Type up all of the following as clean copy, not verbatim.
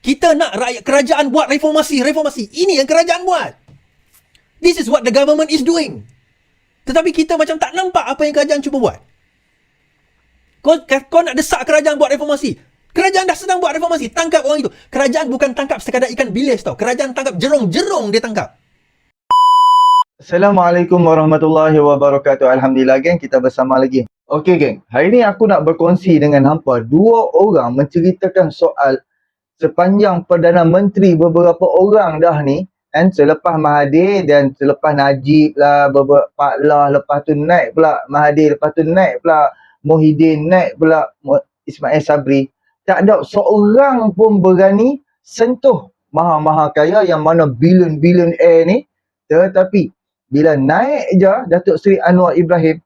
Kita nak rakyat kerajaan buat reformasi. Ini yang kerajaan buat. This is what the government is doing. Tetapi kita macam tak nampak apa yang kerajaan cuba buat. Kau nak desak kerajaan buat reformasi. Kerajaan dah sedang buat reformasi. Tangkap orang itu. Kerajaan bukan tangkap sekadar ikan bilis tau. Kerajaan tangkap jerung-jerung dia tangkap. Assalamualaikum warahmatullahi wabarakatuh. Alhamdulillah geng, kita bersama lagi. Okey geng, hari ni aku nak berkongsi dengan hampa dua orang menceritakan soal sepanjang Perdana Menteri beberapa orang dah ni, kan, selepas Mahathir dan selepas Najib lah, Pak lah, lepas tu naik pula Mahathir, lepas tu naik pula Muhyiddin, naik pula Ismail Sabri. Tak ada seorang pun berani sentuh maha-maha kaya yang mana bilion-bilion ni. Tetapi bila naik je Datuk Seri Anwar Ibrahim,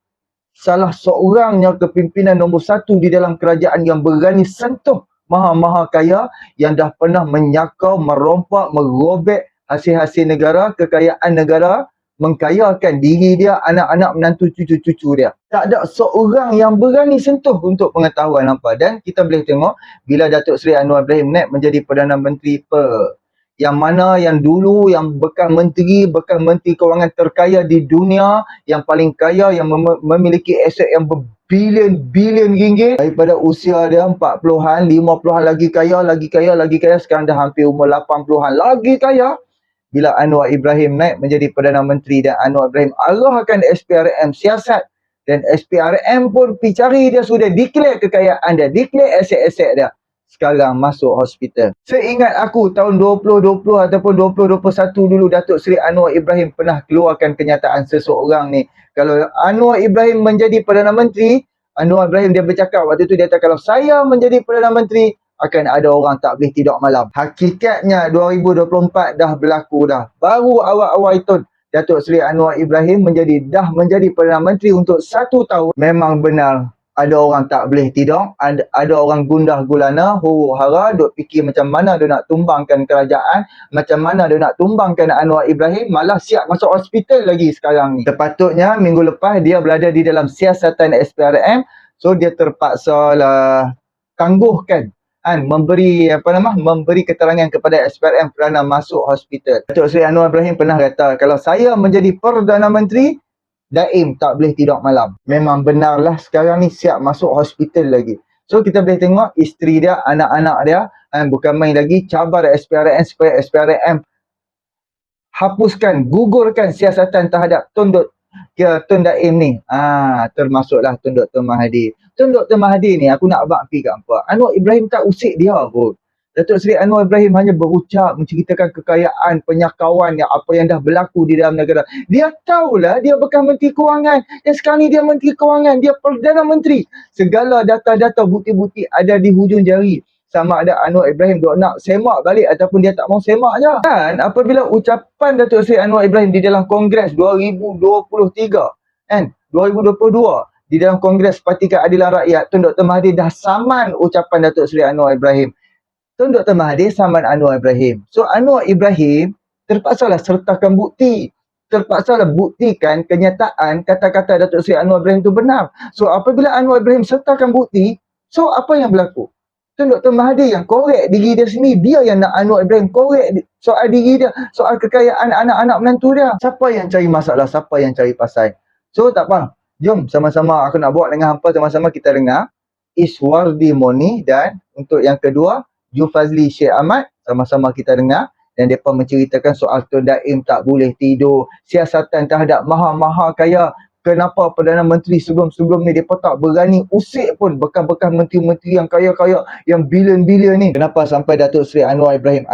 salah seorangnya kepimpinan nombor satu di dalam kerajaan yang berani sentuh maha-maha kaya yang dah pernah menyakau, merompak, merobek hasil-hasil negara, kekayaan negara, mengkayakan diri dia, anak-anak, menantu, cucu-cucu dia. Tak ada seorang yang berani sentuh untuk pengetahuan apa. Dan kita boleh tengok bila Datuk Seri Anwar Ibrahim naik menjadi Perdana Menteri yang mana yang dulu yang bekas menteri kewangan terkaya di dunia, yang paling kaya, yang memiliki aset yang berbilion-bilion ringgit, daripada usia dia 40-an, 50-an lagi kaya, sekarang dah hampir umur 80-an lagi kaya. Bila Anwar Ibrahim naik menjadi Perdana Menteri dan Anwar Ibrahim arahkan SPRM siasat, dan SPRM pun pergi cari dia, sudah declare kekayaan dia, declare aset-aset dia, sekarang masuk hospital. Seingat aku tahun 2020 ataupun 2021 dulu, Datuk Seri Anwar Ibrahim pernah keluarkan kenyataan seseorang ni. Kalau Anwar Ibrahim menjadi Perdana Menteri, Anwar Ibrahim dia bercakap waktu tu, dia kata kalau saya menjadi Perdana Menteri, akan ada orang tak boleh tidur malam. Hakikatnya 2024 dah berlaku dah. Baru awal-awal itu Datuk Seri Anwar Ibrahim dah menjadi Perdana Menteri untuk 1 tahun. Memang benar ada orang tak boleh tidur, ada orang gundah gulana, huru-hara, duk fikir macam mana dia nak tumbangkan kerajaan, macam mana dia nak tumbangkan Anwar Ibrahim, malah siap masuk hospital lagi sekarang ni. Sepatutnya minggu lepas dia berada di dalam siasatan SPRM, so dia terpaksa lah tangguhkan, memberi keterangan kepada SPRM kerana masuk hospital. Datuk Seri Anwar Ibrahim pernah kata, kalau saya menjadi Perdana Menteri, Daim tak boleh tidur malam. Memang benarlah sekarang ni siap masuk hospital lagi. So kita boleh tengok isteri dia, anak-anak dia, bukan main lagi cabar SPRM supaya SPRM hapuskan, gugurkan siasatan terhadap Tun Daim ni. Termasuklah Tun Dr. Mahathir. Tun Dr. Mahathir ni aku nak bakti kat apa. Anwar Ibrahim tak usik dia pun. Datuk Seri Anwar Ibrahim hanya berucap, menceritakan kekayaan, penyakauan apa yang dah berlaku di dalam negara. Dia tahulah dia bekas Menteri Kewangan. Dan sekarang ni dia Menteri Kewangan, dia Perdana Menteri. Segala data-data, bukti-bukti ada di hujung jari. Sama ada Anwar Ibrahim duk nak semak balik ataupun dia tak mau semak je. Dan apabila ucapan Datuk Seri Anwar Ibrahim di dalam Kongres 2023, 2022, di dalam Kongres Parti Keadilan Rakyat, Tun Dr. Mahathir dah saman ucapan Datuk Seri Anwar Ibrahim. Tun Dr. Mahathir saman Anwar Ibrahim. So Anwar Ibrahim terpaksalah sertakan bukti. Terpaksalah buktikan kenyataan kata-kata Datuk Seri Anwar Ibrahim itu benar. So apabila Anwar Ibrahim sertakan bukti, so apa yang berlaku? Tun Dr. Mahathir yang korek diri dia sendiri. Dia yang nak Anwar Ibrahim korek soal diri dia, soal kekayaan anak-anak menantu dia. Siapa yang cari masalah? Siapa yang cari pasal? So tak apa. Jom sama-sama aku nak buat dengan hampa, sama-sama kita dengar Iswardi Moni, dan untuk yang kedua Jufazli Sheikh Ahmad, sama-sama kita dengar. Dan mereka menceritakan soal Tun Daim tak boleh tidur, siasatan terhadap maha-maha kaya. Kenapa Perdana Menteri sebelum-sebelum ni mereka tak berani usik pun bekas-bekas menteri-menteri yang kaya-kaya, yang bilion-bilion ni. Kenapa sampai Datuk Seri Anwar Ibrahim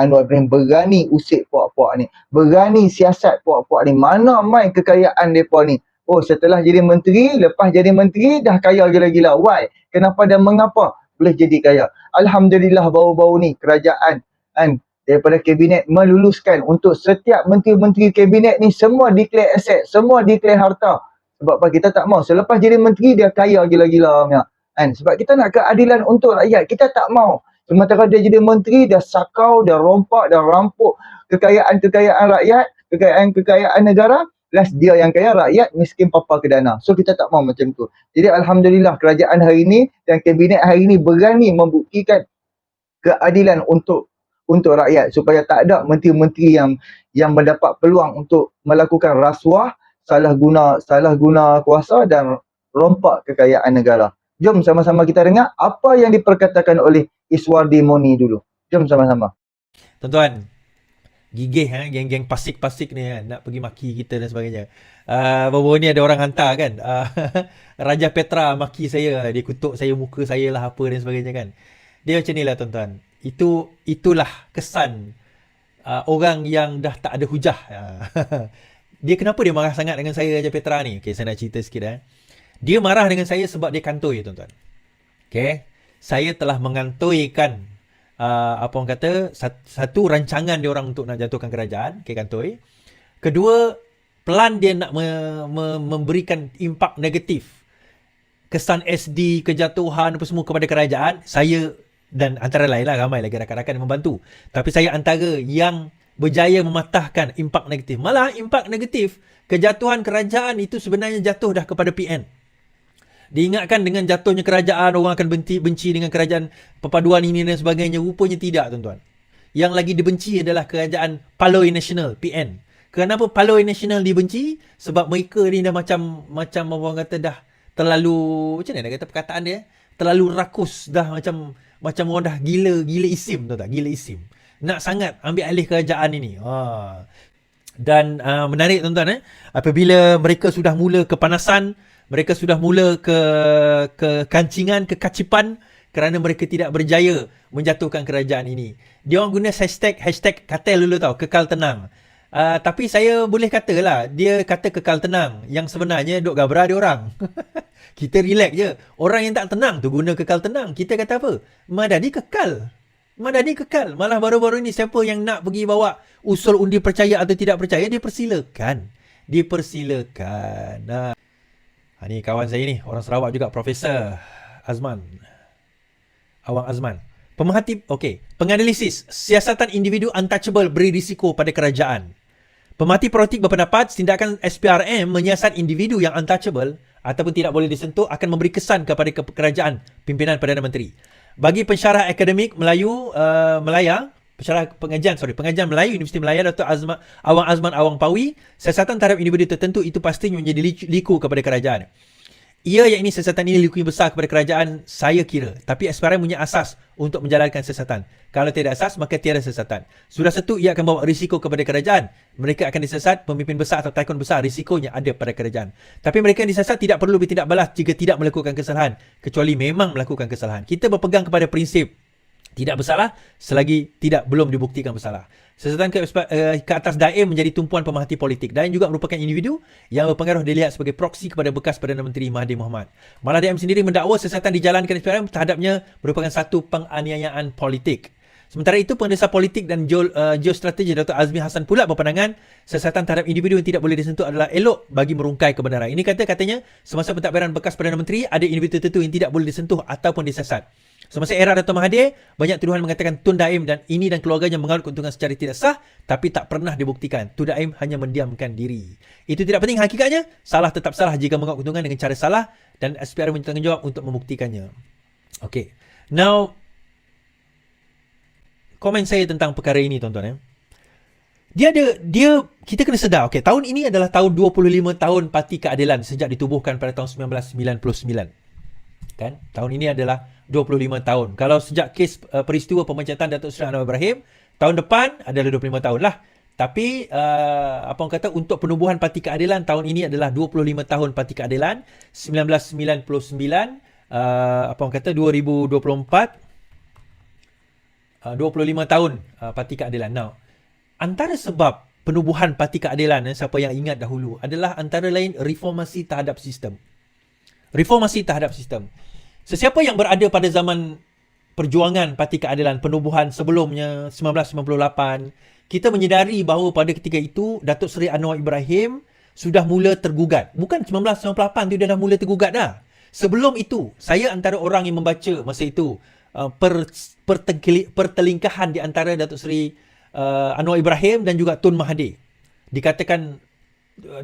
berani usik puak-puak ni, berani siasat puak-puak ni. Mana main kekayaan mereka ni. Oh, setelah jadi menteri, lepas jadi menteri dah kaya gila-gila. Why? Kenapa dan mengapa boleh jadi kaya? Alhamdulillah baru-baru ni kerajaan daripada kabinet meluluskan untuk setiap menteri-menteri kabinet ni semua declare aset, semua declare harta. Sebab apa? Kita tak mau selepas jadi menteri dia kaya gila-gila punya. Sebab kita nak keadilan untuk rakyat. Kita tak mau sementara dia jadi menteri dia sakau, dia rompak, dia rampuk kekayaan rakyat, kekayaan negara. Last dia yang kaya, rakyat miskin papa ke dana. So kita tak mau macam tu. Jadi alhamdulillah kerajaan hari ini dan kabinet hari ini berani membuktikan keadilan untuk untuk rakyat supaya tak ada menteri-menteri yang mendapat peluang untuk melakukan rasuah, salah guna kuasa dan rompak kekayaan negara. Jom sama-sama kita dengar apa yang diperkatakan oleh Iswardi Moni dulu. Jom sama-sama. Tuan-tuan, gigih geng-geng pasik-pasik ni nak pergi maki kita dan sebagainya. Baru ni ada orang hantar kan. Raja Petra maki saya, dia kutuk saya, muka saya lah apa dan sebagainya kan. Dia macam ni lah tuan-tuan. Itulah kesan orang yang dah tak ada hujah. Dia kenapa dia marah sangat dengan saya, Raja Petra ni? Okay, saya nak cerita sikit. Dia marah dengan saya sebab dia kantoi tuan-tuan. Okay, saya telah mengantoikan apa orang kata, satu rancangan dia orang untuk nak jatuhkan kerajaan, okay, kantoi. Kedua, plan dia nak memberikan impak negatif, kesan SD, kejatuhan apa semua kepada kerajaan. Saya dan antara lain lah, ramai lagi rakan-rakan yang membantu. Tapi saya antara yang berjaya mematahkan impak negatif. Malah impak negatif, kejatuhan kerajaan itu sebenarnya jatuh dah kepada PN. Diingatkan dengan jatuhnya kerajaan, orang akan benci dengan kerajaan perpaduan ini dan sebagainya. Rupanya tidak tuan-tuan. Yang lagi dibenci adalah kerajaan Paloi Nasional, PN. Kenapa Paloi Nasional dibenci? Sebab mereka ni dah macam orang kata dah terlalu, macam mana nak kata perkataan dia? Terlalu rakus, dah macam orang dah gila isim tuan-tuan, gila isim. Nak sangat ambil alih kerajaan ini. Dan menarik tuan-tuan, apabila mereka sudah mula kepanasan, mereka sudah mula ke kancingan, kekacipan kerana mereka tidak berjaya menjatuhkan kerajaan ini. Dia orang guna hashtag katel dulu tau, kekal tenang. Tapi saya boleh katalah, dia kata kekal tenang. Yang sebenarnya duk gabra dia orang. Kita relax je. Orang yang tak tenang tu guna kekal tenang. Kita kata apa? Madani kekal. Malah baru-baru ni siapa yang nak pergi bawa usul undi percaya atau tidak percaya, dipersilakan. Ni kawan saya ni, orang Sarawak juga, Profesor Azman. Awang Azman. Penganalisis siasatan individu untouchable beri risiko pada kerajaan. Pemerhati politik berpendapat tindakan SPRM menyiasat individu yang untouchable ataupun tidak boleh disentuh akan memberi kesan kepada kerajaan pimpinan Perdana Menteri. Bagi pensyarah akademik pengajian Melayu Universiti Melaya, Dr. Awang Azman Awang Pawi, siasatan terhadap individu tertentu itu pastinya menjadi liku kepada kerajaan. Ia yakni siasatan ini liku yang besar kepada kerajaan, saya kira. Tapi SPRM punya asas untuk menjalankan siasatan. Kalau tidak asas, maka tiada siasatan. Sudah satu, ia akan bawa risiko kepada kerajaan. Mereka akan disesat, pemimpin besar atau tycoon besar, risikonya ada pada kerajaan. Tapi mereka yang disesat tidak perlu bertindak balas jika tidak melakukan kesalahan, kecuali memang melakukan kesalahan. Kita berpegang kepada prinsip tidak bersalah selagi belum dibuktikan bersalah. Siasatan ke atas Daim menjadi tumpuan pemerhati politik. Daim juga merupakan individu yang berpengaruh dilihat sebagai proksi kepada bekas Perdana Menteri Mahathir Mohamad. Malah Daim sendiri mendakwa siasatan dijalankan SPRM terhadapnya merupakan satu penganiayaan politik. Sementara itu, pengendalian politik dan geostrategi Dr. Azmi Hassan pula berpandangan siasatan terhadap individu yang tidak boleh disentuh adalah elok bagi merungkai kebenaran. Ini katanya semasa pentadbiran bekas Perdana Menteri, ada individu tertentu yang tidak boleh disentuh ataupun disesat. Semasa era Dato' Mahathir, banyak tuduhan mengatakan Tun Daim dan keluarganya mengaut keuntungan secara tidak sah, tapi tak pernah dibuktikan. Tun Daim hanya mendiamkan diri. Itu tidak penting hakikatnya. Salah tetap salah jika mengaut keuntungan dengan cara salah, dan SPRM punya tanggungjawab untuk membuktikannya. Okay. Now, komen saya tentang perkara ini tuan-tuan. Kita kena sedar, okay, tahun ini adalah tahun 25 tahun Parti Keadilan sejak ditubuhkan pada tahun 1999. Kan? Tahun ini adalah 25 tahun. Kalau sejak kes peristiwa pemecatan Datuk Seri Anwar Ibrahim, tahun depan adalah 25 tahun lah. Tapi untuk penubuhan Parti Keadilan, tahun ini adalah 25 tahun Parti Keadilan. 1999 2024 25 tahun Parti Keadilan. Now, antara sebab penubuhan Parti Keadilan, siapa yang ingat dahulu, adalah antara lain reformasi terhadap sistem. Sesiapa yang berada pada zaman perjuangan Parti Keadilan, penubuhan sebelumnya 1998, kita menyedari bahawa pada ketika itu Datuk Seri Anwar Ibrahim sudah mula tergugat. Bukan 1998 tu dia dah mula tergugat dah. Sebelum itu, saya antara orang yang membaca masa itu pertelingkahan di antara Datuk Seri Anwar Ibrahim dan juga Tun Mahathir. Dikatakan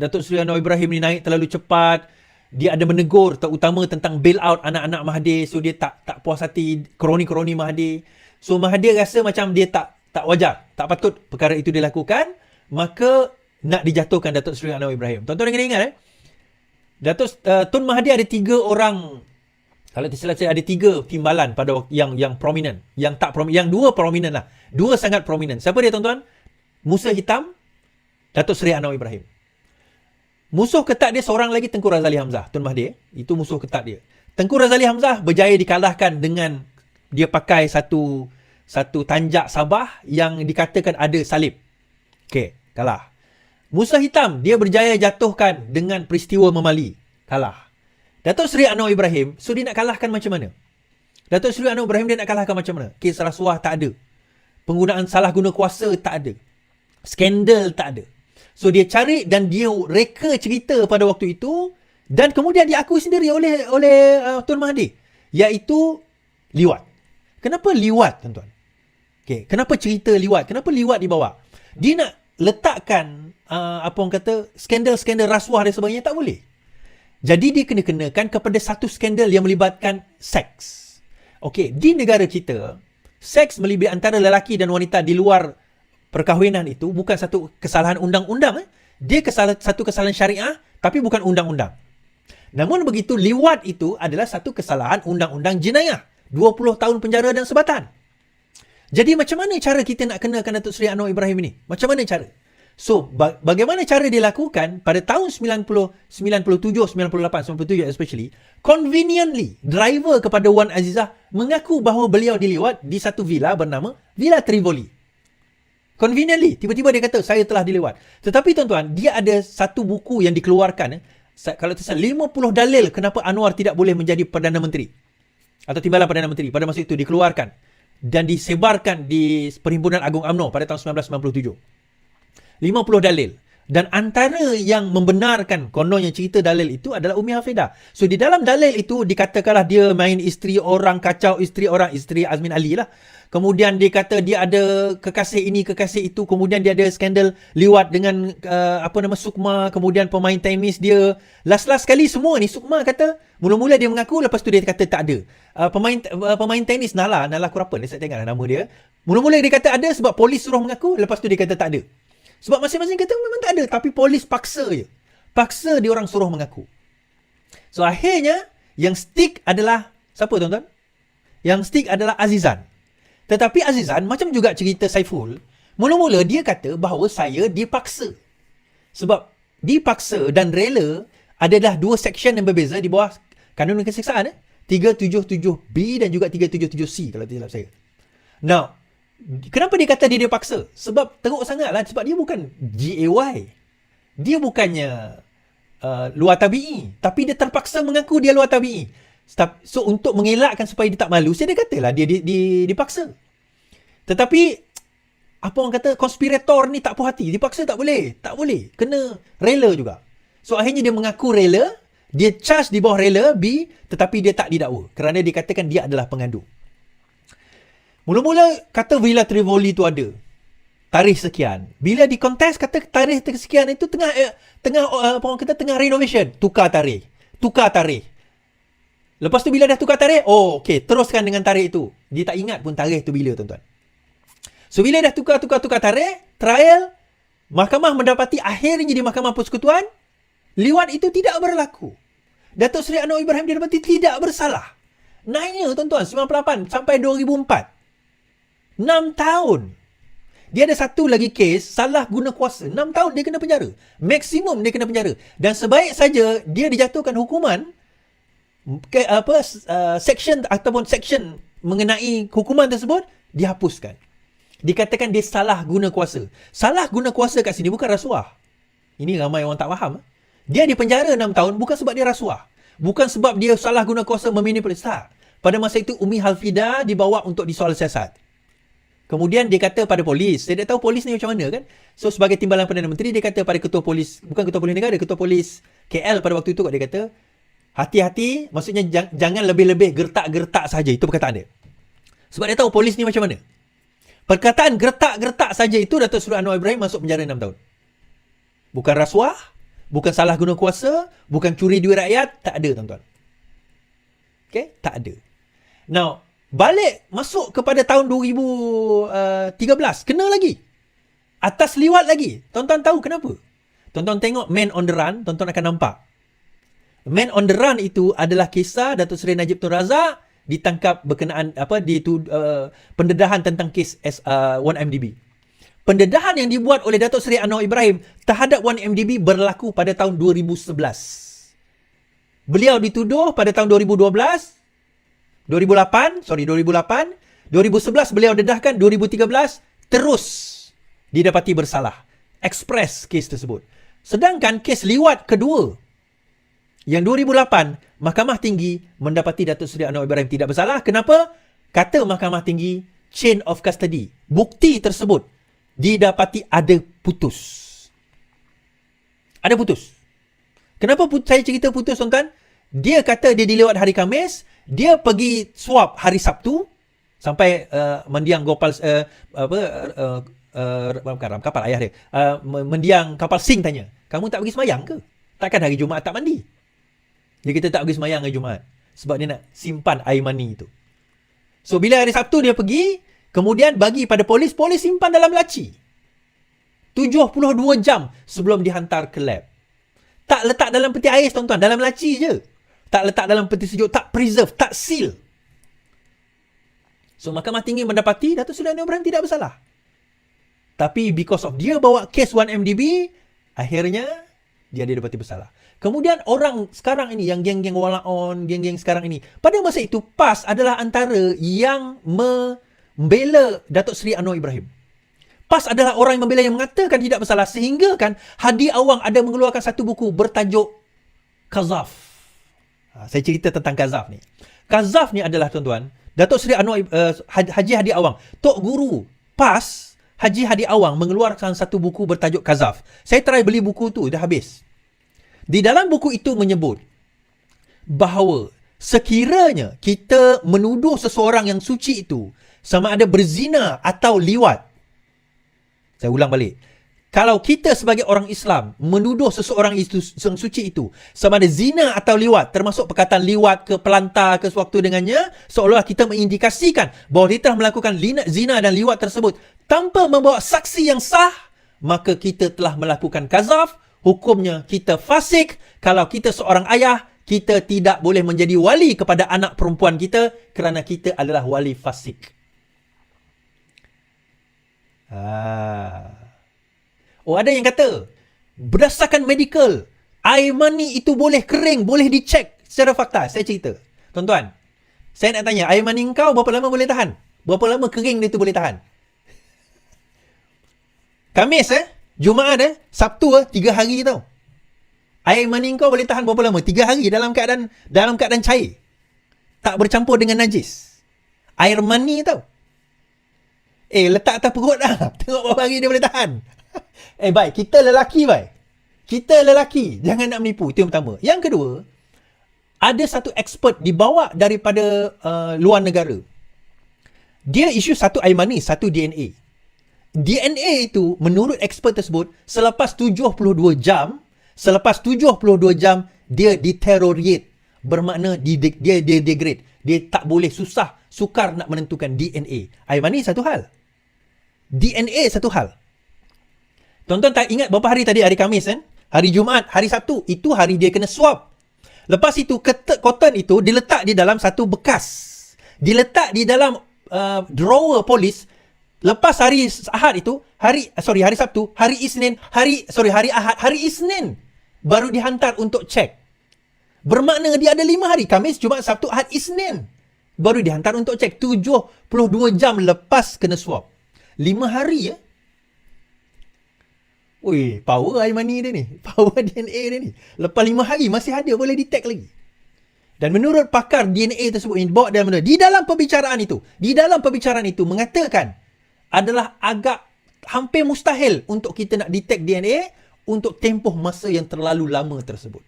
Datuk Seri Anwar Ibrahim ni naik terlalu cepat. Dia ada menegur terutama tentang bail out anak-anak Mahathir. So dia tak puas hati kroni-kroni Mahathir. So Mahathir rasa macam dia tak tak wajar, tak patut perkara itu dilakukan, maka nak dijatuhkan Datuk Seri Anwar Ibrahim. Tuan-tuan kena ingat Tun Mahathir ada 3 orang, kalau tersilap saya ada 3 timbalan pada yang prominent, yang tak prominent, yang 2 prominent lah. 2 sangat prominent. Siapa dia tuan-tuan? Musa hitam Datuk Seri Anwar Ibrahim. Musuh ketat dia seorang lagi, Tengku Razali Hamzah. Tun Mahathir, itu musuh ketat dia. Tengku Razali Hamzah berjaya dikalahkan dengan dia pakai satu tanjak Sabah yang dikatakan ada salib. Okey, kalah. Musa hitam dia berjaya jatuhkan dengan peristiwa memali. Kalah. Datuk Seri Anwar Ibrahim, so dia nak kalahkan macam mana? Datuk Seri Anwar Ibrahim dia nak kalahkan macam mana? Kes rasuah tak ada. Penggunaan salah guna kuasa tak ada. Skandal tak ada. So dia cari dan dia reka cerita pada waktu itu dan kemudian diakui sendiri oleh Tun Mahathir, iaitu liwat. Kenapa liwat, tuan-tuan? Okay. Kenapa cerita liwat? Kenapa liwat dibawa? Dia nak letakkan apa orang kata skandal-skandal rasuah dan sebagainya, tak boleh. Jadi dia kena-kenakan kepada satu skandal yang melibatkan seks. Okey, di negara kita, seks melibatkan antara lelaki dan wanita di luar perkahwinan itu bukan satu kesalahan undang-undang. Dia satu kesalahan syariah, tapi bukan undang-undang. Namun begitu, liwat itu adalah satu kesalahan undang-undang jenayah. 20 tahun penjara dan sebatan. Jadi macam mana cara kita nak kenakan Datuk Seri Anwar Ibrahim ini? Macam mana cara? So, bagaimana cara dilakukan pada tahun 90, 97, 98, 97 especially, conveniently, driver kepada Wan Azizah mengaku bahawa beliau diliwat di satu villa bernama Villa Trivoli. Conveniently, tiba-tiba dia kata, saya telah dilewat. Tetapi tuan-tuan, dia ada satu buku yang dikeluarkan. Kalau tersalah, 50 dalil kenapa Anwar tidak boleh menjadi Perdana Menteri. Atau Timbalan Perdana Menteri. Pada masa itu dikeluarkan. Dan disebarkan di Perhimpunan Agung UMNO pada tahun 1997. 50 dalil. Dan antara yang membenarkan kononnya cerita dalil itu adalah Umi Hafidah. So, di dalam dalil itu dikatakanlah dia main isteri orang, kacau isteri orang, isteri Azmin Ali lah. Kemudian dia kata dia ada kekasih ini, kekasih itu. Kemudian dia ada skandal liwat dengan Sukma. Kemudian pemain tenis dia. Last sekali semua ni Sukma kata, mula-mula dia mengaku, lepas tu dia kata tak ada. Pemain tenis Nala Kurapan, saya tengok nama dia. Mula-mula dia kata ada sebab polis suruh mengaku, lepas tu dia kata tak ada. Sebab masing-masing kata memang tak ada, tapi polis paksa je. Paksa dia orang suruh mengaku. So akhirnya yang stick adalah siapa tuan-tuan? Yang stick adalah Azizan. Tetapi Azizan macam juga cerita Saiful, mula-mula dia kata bahawa saya dipaksa. Sebab dipaksa dan rela adalah 2 section yang berbeza di bawah Kanun Keseksaan 377B dan juga 377C kalau tidak silap saya. Now, kenapa dia kata dia dipaksa? Sebab teruk sangatlah, sebab dia bukan GAY. Dia bukannya luar tabi'i, tapi dia terpaksa mengaku dia luar tabi'i. So untuk mengelakkan supaya dia tak malu, dia katalah dia dipaksa. Tetapi apa orang kata, konspirator ni tak puas hati, dipaksa tak boleh, kena rela juga. So akhirnya dia mengaku rela, dia charge di bawah rela B, tetapi dia tak didakwa kerana dikatakan dia adalah pengandu. Mula-mula kata Villa Trivoli tu ada tarikh sekian. Bila dikontes kata tarikh sekian itu tengah apa orang kata tengah renovation, tukar tarikh. Lepas tu bila dah tukar tarikh, okey, teruskan dengan tarikh itu. Dia tak ingat pun tarikh tu bila, tuan-tuan. So bila dah tukar tarikh, trial, mahkamah mendapati akhirnya di Mahkamah Persekutuan, liwat itu tidak berlaku. Datuk Seri Anwar Ibrahim didapati tidak bersalah. Naiknya, tuan-tuan, 98 sampai 2004. 6 tahun. Dia ada satu lagi kes salah guna kuasa. 6 tahun dia kena penjara. Maksimum dia kena penjara. Dan sebaik saja dia dijatuhkan hukuman section mengenai hukuman tersebut dihapuskan. Dikatakan dia salah guna kuasa. Salah guna kuasa kat sini bukan rasuah. Ini ramai orang tak faham. Dia dipenjara 6 tahun bukan sebab dia rasuah. Bukan sebab dia salah guna kuasa memanipulasi. Pada masa itu Umi Hafidah dibawa untuk disoal siasat. Kemudian dia kata pada polis, saya tak tahu polis ni macam mana kan. So sebagai Timbalan Perdana Menteri, dia kata pada ketua polis, bukan ketua polis negara, ketua polis KL pada waktu itu dia kata, hati-hati, maksudnya jangan lebih-lebih gertak-gertak saja. Itu perkataan dia. Sebab dia tahu polis ni macam mana. Perkataan gertak-gertak saja itu Datuk Seri Anwar Ibrahim masuk penjara 6 tahun. Bukan rasuah, bukan salah guna kuasa, bukan curi duit rakyat, tak ada, tuan-tuan. Okay? Tak ada. Now, Balik masuk kepada tahun 2013, kena lagi. Atas liwat lagi. Tuan-tuan tahu kenapa? Tuan-tuan tengok Man on the Run, tuan-tuan akan nampak. Man on the Run itu adalah kisah Datuk Seri Najib Tun Razak ditangkap berkenaan pendedahan tentang kes 1MDB. Pendedahan yang dibuat oleh Datuk Seri Anwar Ibrahim terhadap 1MDB berlaku pada tahun 2011. Beliau dituduh pada tahun 2008, 2011 beliau dedahkan, 2013 terus didapati bersalah. Express kes tersebut. Sedangkan kes liwat kedua yang 2008, Mahkamah Tinggi mendapati Datuk Seri Anwar Ibrahim tidak bersalah. Kenapa? Kata Mahkamah Tinggi, chain of custody. Bukti tersebut didapati ada putus. Ada putus. Kenapa saya cerita putus, tuan-tuan? Dia kata dia dilewat hari Khamis, dia pergi swab hari Sabtu sampai mendiang Gopal bukan Ram kapal ayah dia. Mendiang Kapal Singh tanya, "Kamu tak pergi semayang ke? Takkan hari Jumaat tak mandi?" Dia kata tak pergi semayang hari Jumaat sebab dia nak simpan air mani itu. So bila hari Sabtu dia pergi, kemudian bagi pada polis, polis simpan dalam laci 72 jam sebelum dihantar ke lab. Tak letak dalam peti ais, tuan-tuan, dalam laci je. Tak letak dalam peti sejuk, tak preserve, tak seal. So Mahkamah Tinggi mendapati Datuk Seri Anwar Ibrahim tidak bersalah. Tapi because of dia bawa kes 1MDB, akhirnya dia didapati bersalah. Kemudian orang sekarang ini, yang geng-geng walaon, geng-geng sekarang ini, pada masa itu PAS adalah antara yang membela Datuk Seri Anwar Ibrahim. PAS adalah orang yang membela, yang mengatakan tidak bersalah, sehingga kan Hadi Awang ada mengeluarkan satu buku bertajuk Kazaf. Saya cerita tentang Kazaf ni. Kazaf ni adalah, tuan-tuan, Datuk Seri Anwar Haji Hadi Awang, Tok Guru PAS Haji Hadi Awang mengeluarkan satu buku bertajuk Kazaf. Saya try beli buku tu, dah habis. Di dalam buku itu menyebut bahawa sekiranya kita menuduh seseorang yang suci itu sama ada berzina atau liwat. Saya ulang balik. Kalau kita sebagai orang Islam menuduh seseorang itu yang suci itu sama ada zina atau liwat, termasuk perkataan liwat ke pelantar ke sewaktu dengannya, seolah kita mengindikasikan bahawa dia telah melakukan zina dan liwat tersebut tanpa membawa saksi yang sah, maka kita telah melakukan kazaf. Hukumnya kita fasik. Kalau kita seorang ayah, kita tidak boleh menjadi wali kepada anak perempuan kita kerana kita adalah wali fasik. Oh, ada yang kata berdasarkan medical, air mani itu boleh kering, boleh dicek secara fakta. Saya cerita, tuan-tuan, saya nak tanya, air mani kau berapa lama boleh tahan? Berapa lama kering dia tu boleh tahan? Khamis Jumaat Sabtu 3 hari tau. Air mani kau boleh tahan berapa lama? 3 hari dalam keadaan cair. Tak bercampur dengan najis. Air mani tau. Letak atas perut dah. Tengok berapa hari dia boleh tahan. Baik, kita lelaki baik. Kita lelaki, jangan nak menipu. Itu yang pertama. Yang kedua, ada satu expert dibawa daripada luar negara. Dia isu satu air mani, satu DNA. DNA itu menurut expert tersebut selepas 72 jam dia deteriorate, bermakna dia degrade, dia tak boleh, sukar nak menentukan DNA. Air mani satu hal, DNA satu hal. Tuan-tuan tak ingat berapa hari tadi? Hari Khamis hari Jumaat, hari Sabtu, itu hari dia kena swab. Lepas itu cotton itu diletak di dalam satu bekas, diletak di dalam drawer polis. Lepas hari Ahad itu, hari Sabtu, hari Ahad, hari Isnin baru dihantar untuk cek. Bermakna dia ada 5 hari, Khamis, Jumaat, Sabtu, Ahad, Isnin baru dihantar untuk cek. 72 jam lepas kena swab. 5 hari Ui, power air mani dia ni, power DNA dia ni. Lepas 5 hari masih ada, boleh detect lagi. Dan menurut pakar DNA tersebut yang dibawa di dalam pembicaraan itu mengatakan adalah agak hampir mustahil untuk kita nak detect DNA untuk tempoh masa yang terlalu lama tersebut.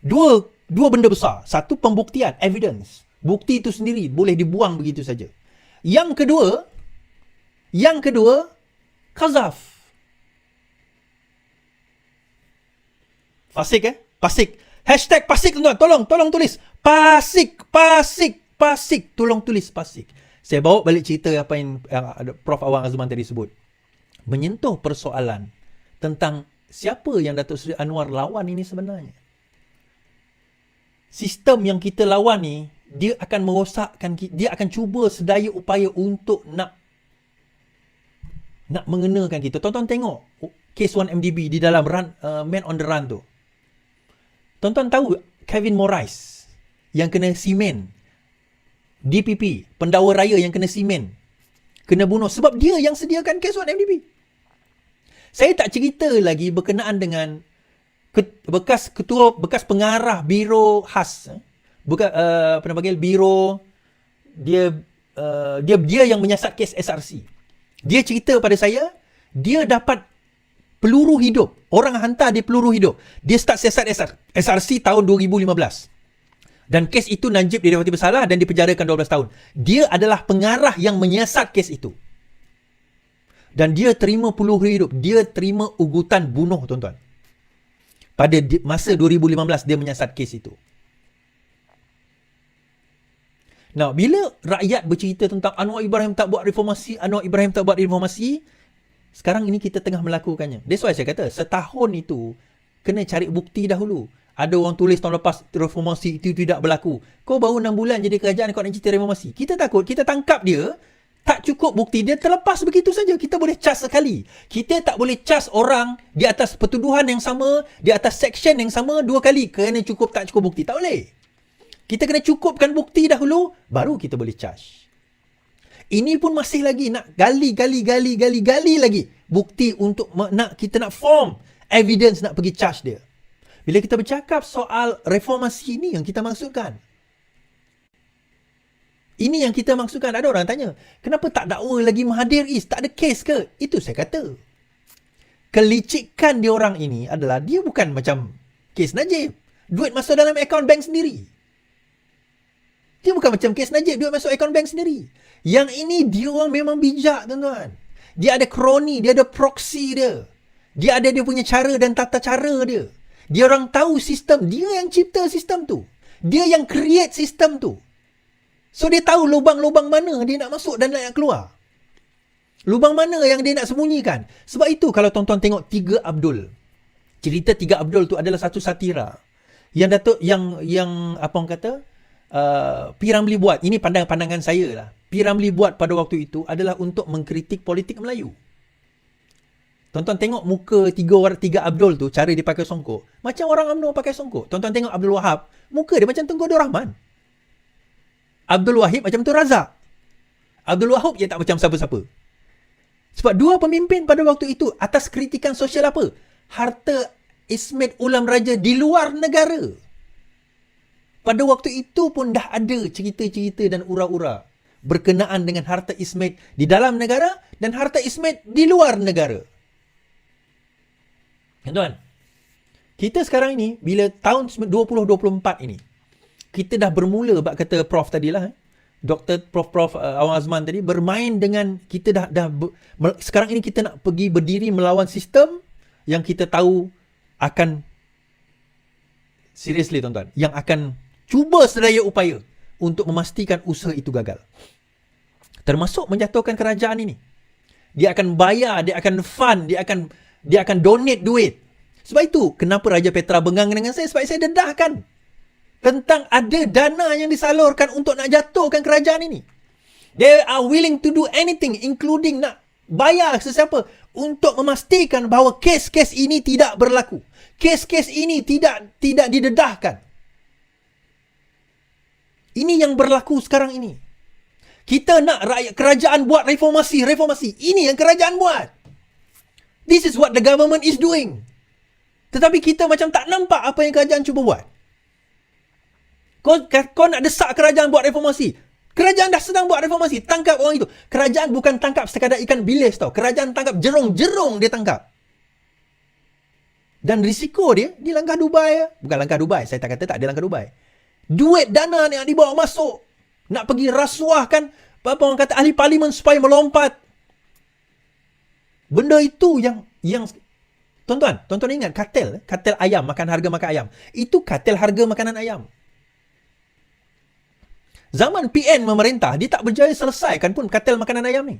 Dua benda besar. Satu, pembuktian, evidence. Bukti itu sendiri boleh dibuang begitu saja. Yang kedua, kazaf. Fasik. Hashtag Pasik tuan-tuan. Tolong tulis. Pasik. Tolong tulis Pasik. Saya bawa balik cerita apa yang Prof Awang Azman tadi sebut. Menyentuh persoalan tentang siapa yang Datuk Seri Anwar lawan ini sebenarnya. Sistem yang kita lawan ni, dia akan merosakkan, dia akan cuba sedaya upaya untuk nak mengenakan kita. Tonton tengok Case 1MDB di dalam Man on the Run tu. Tonton tahu Kevin Morais yang kena simen. DPP, pendakwa raya yang kena simen. Kena bunuh sebab dia yang sediakan Case 1MDB. Saya tak cerita lagi berkenaan dengan bekas pengarah Biro Khas. Apa nama panggil? Biro dia yang menyiasat kes SRC. Dia cerita pada saya, dia dapat peluru hidup. Orang hantar dia peluru hidup. Dia start siasat SRC tahun 2015. Dan kes itu Najib didapati bersalah dan dipenjarakan 12 tahun. Dia adalah pengarah yang menyiasat kes itu. Dan dia terima peluru hidup. Dia terima ugutan bunuh, tuan-tuan. Pada masa 2015 dia menyiasat kes itu. Nah, bila rakyat bercerita tentang Anwar Ibrahim tak buat reformasi, sekarang ini kita tengah melakukannya. That's why saya kata, setahun itu kena cari bukti dahulu. Ada orang tulis tahun lepas reformasi itu tidak berlaku. Kau baru 6 bulan jadi kerajaan, kau nak cerita reformasi. Kita takut, kita tangkap dia, tak cukup bukti, dia terlepas begitu saja. Kita boleh cas sekali. Kita tak boleh cas orang di atas pertuduhan yang sama, di atas section yang sama 2 kali kerana tak cukup bukti. Tak boleh. Kita kena cukupkan bukti dahulu, baru kita boleh charge. Ini pun masih lagi nak gali lagi bukti untuk kita nak form evidence nak pergi charge dia. Bila kita bercakap soal reformasi ini yang kita maksudkan. Ini yang kita maksudkan. Ada orang tanya, kenapa tak dakwa lagi Mahathir Is? Tak ada kes ke? Itu saya kata. Kelicikan dia orang ini adalah, dia bukan macam kes Najib. Duit masuk dalam akaun bank sendiri. Dia bukan macam kes Najib, duit masuk akaun bank sendiri. Yang ini dia orang memang bijak, tuan-tuan. Dia ada kroni, dia ada proxy dia. Dia ada dia punya cara dan tata cara dia. Dia orang tahu sistem, dia yang cipta sistem tu. Dia yang create sistem tu. So dia tahu lubang-lubang mana dia nak masuk dan nak keluar. Lubang mana yang dia nak sembunyikan. Sebab itu kalau tuan-tuan tengok Tiga Abdul. Cerita Tiga Abdul tu adalah satu satira. Yang apa orang kata? P. Ramlee buat. Ini pandangan saya lah. P. Ramlee buat pada waktu itu adalah untuk mengkritik politik Melayu. Tuan-tuan tengok muka tiga Abdul tu, cara dia pakai songkok. Macam orang UMNO pakai songkok. Tuan-tuan tengok Abdul Wahab, muka dia macam Tunku Abdul Rahman. Abdul Wahid macam tu Razak. Abdul Wahab dia tak macam siapa-siapa. Sebab dua pemimpin pada waktu itu atas kritikan sosial apa? Harta Ismet Ulam Raja di luar negara. Pada waktu itu pun dah ada cerita-cerita dan ura-ura berkenaan dengan harta Ismet di dalam negara dan harta Ismet di luar negara. Tuan, kita sekarang ini, bila tahun 2024 ini, kita dah bermula, bak kata Prof tadilah, Dr. Prof Awang Azman tadi, bermain dengan, kita sekarang ini kita nak pergi berdiri melawan sistem yang kita tahu akan, seriously tuan-tuan, yang akan cuba sedaya upaya untuk memastikan usaha itu gagal. Termasuk menjatuhkan kerajaan ini. Dia akan bayar, dia akan fund, dia akan donate duit. Sebab itu, kenapa Raja Petra bengang dengan saya? Sebab saya dedahkan tentang ada dana yang disalurkan untuk nak jatuhkan kerajaan ini. They are willing to do anything, including nak bayar sesiapa untuk memastikan bahawa kes-kes ini tidak berlaku. Kes-kes ini tidak didedahkan. Ini yang berlaku sekarang ini. Kita nak rakyat kerajaan buat reformasi. Ini yang kerajaan buat. This is what the government is doing. Tetapi kita macam tak nampak apa yang kerajaan cuba buat. Kau nak desak kerajaan buat reformasi. Kerajaan dah sedang buat reformasi. Tangkap orang itu. Kerajaan bukan tangkap sekadar ikan bilis tau. Kerajaan tangkap jerung-jerung dia tangkap. Dan risiko dia langkah Dubai. Bukan langkah Dubai. Saya tak kata tak ada langkah Dubai. Duit dana yang dibawa masuk. Nak pergi rasuahkan apa orang kata ahli parlimen supaya melompat. Benda itu yang Tuan-tuan ingat kartel ayam, harga makan ayam. Itu kartel harga makanan ayam. Zaman PN memerintah, dia tak berjaya selesaikan pun kartel makanan ayam ni.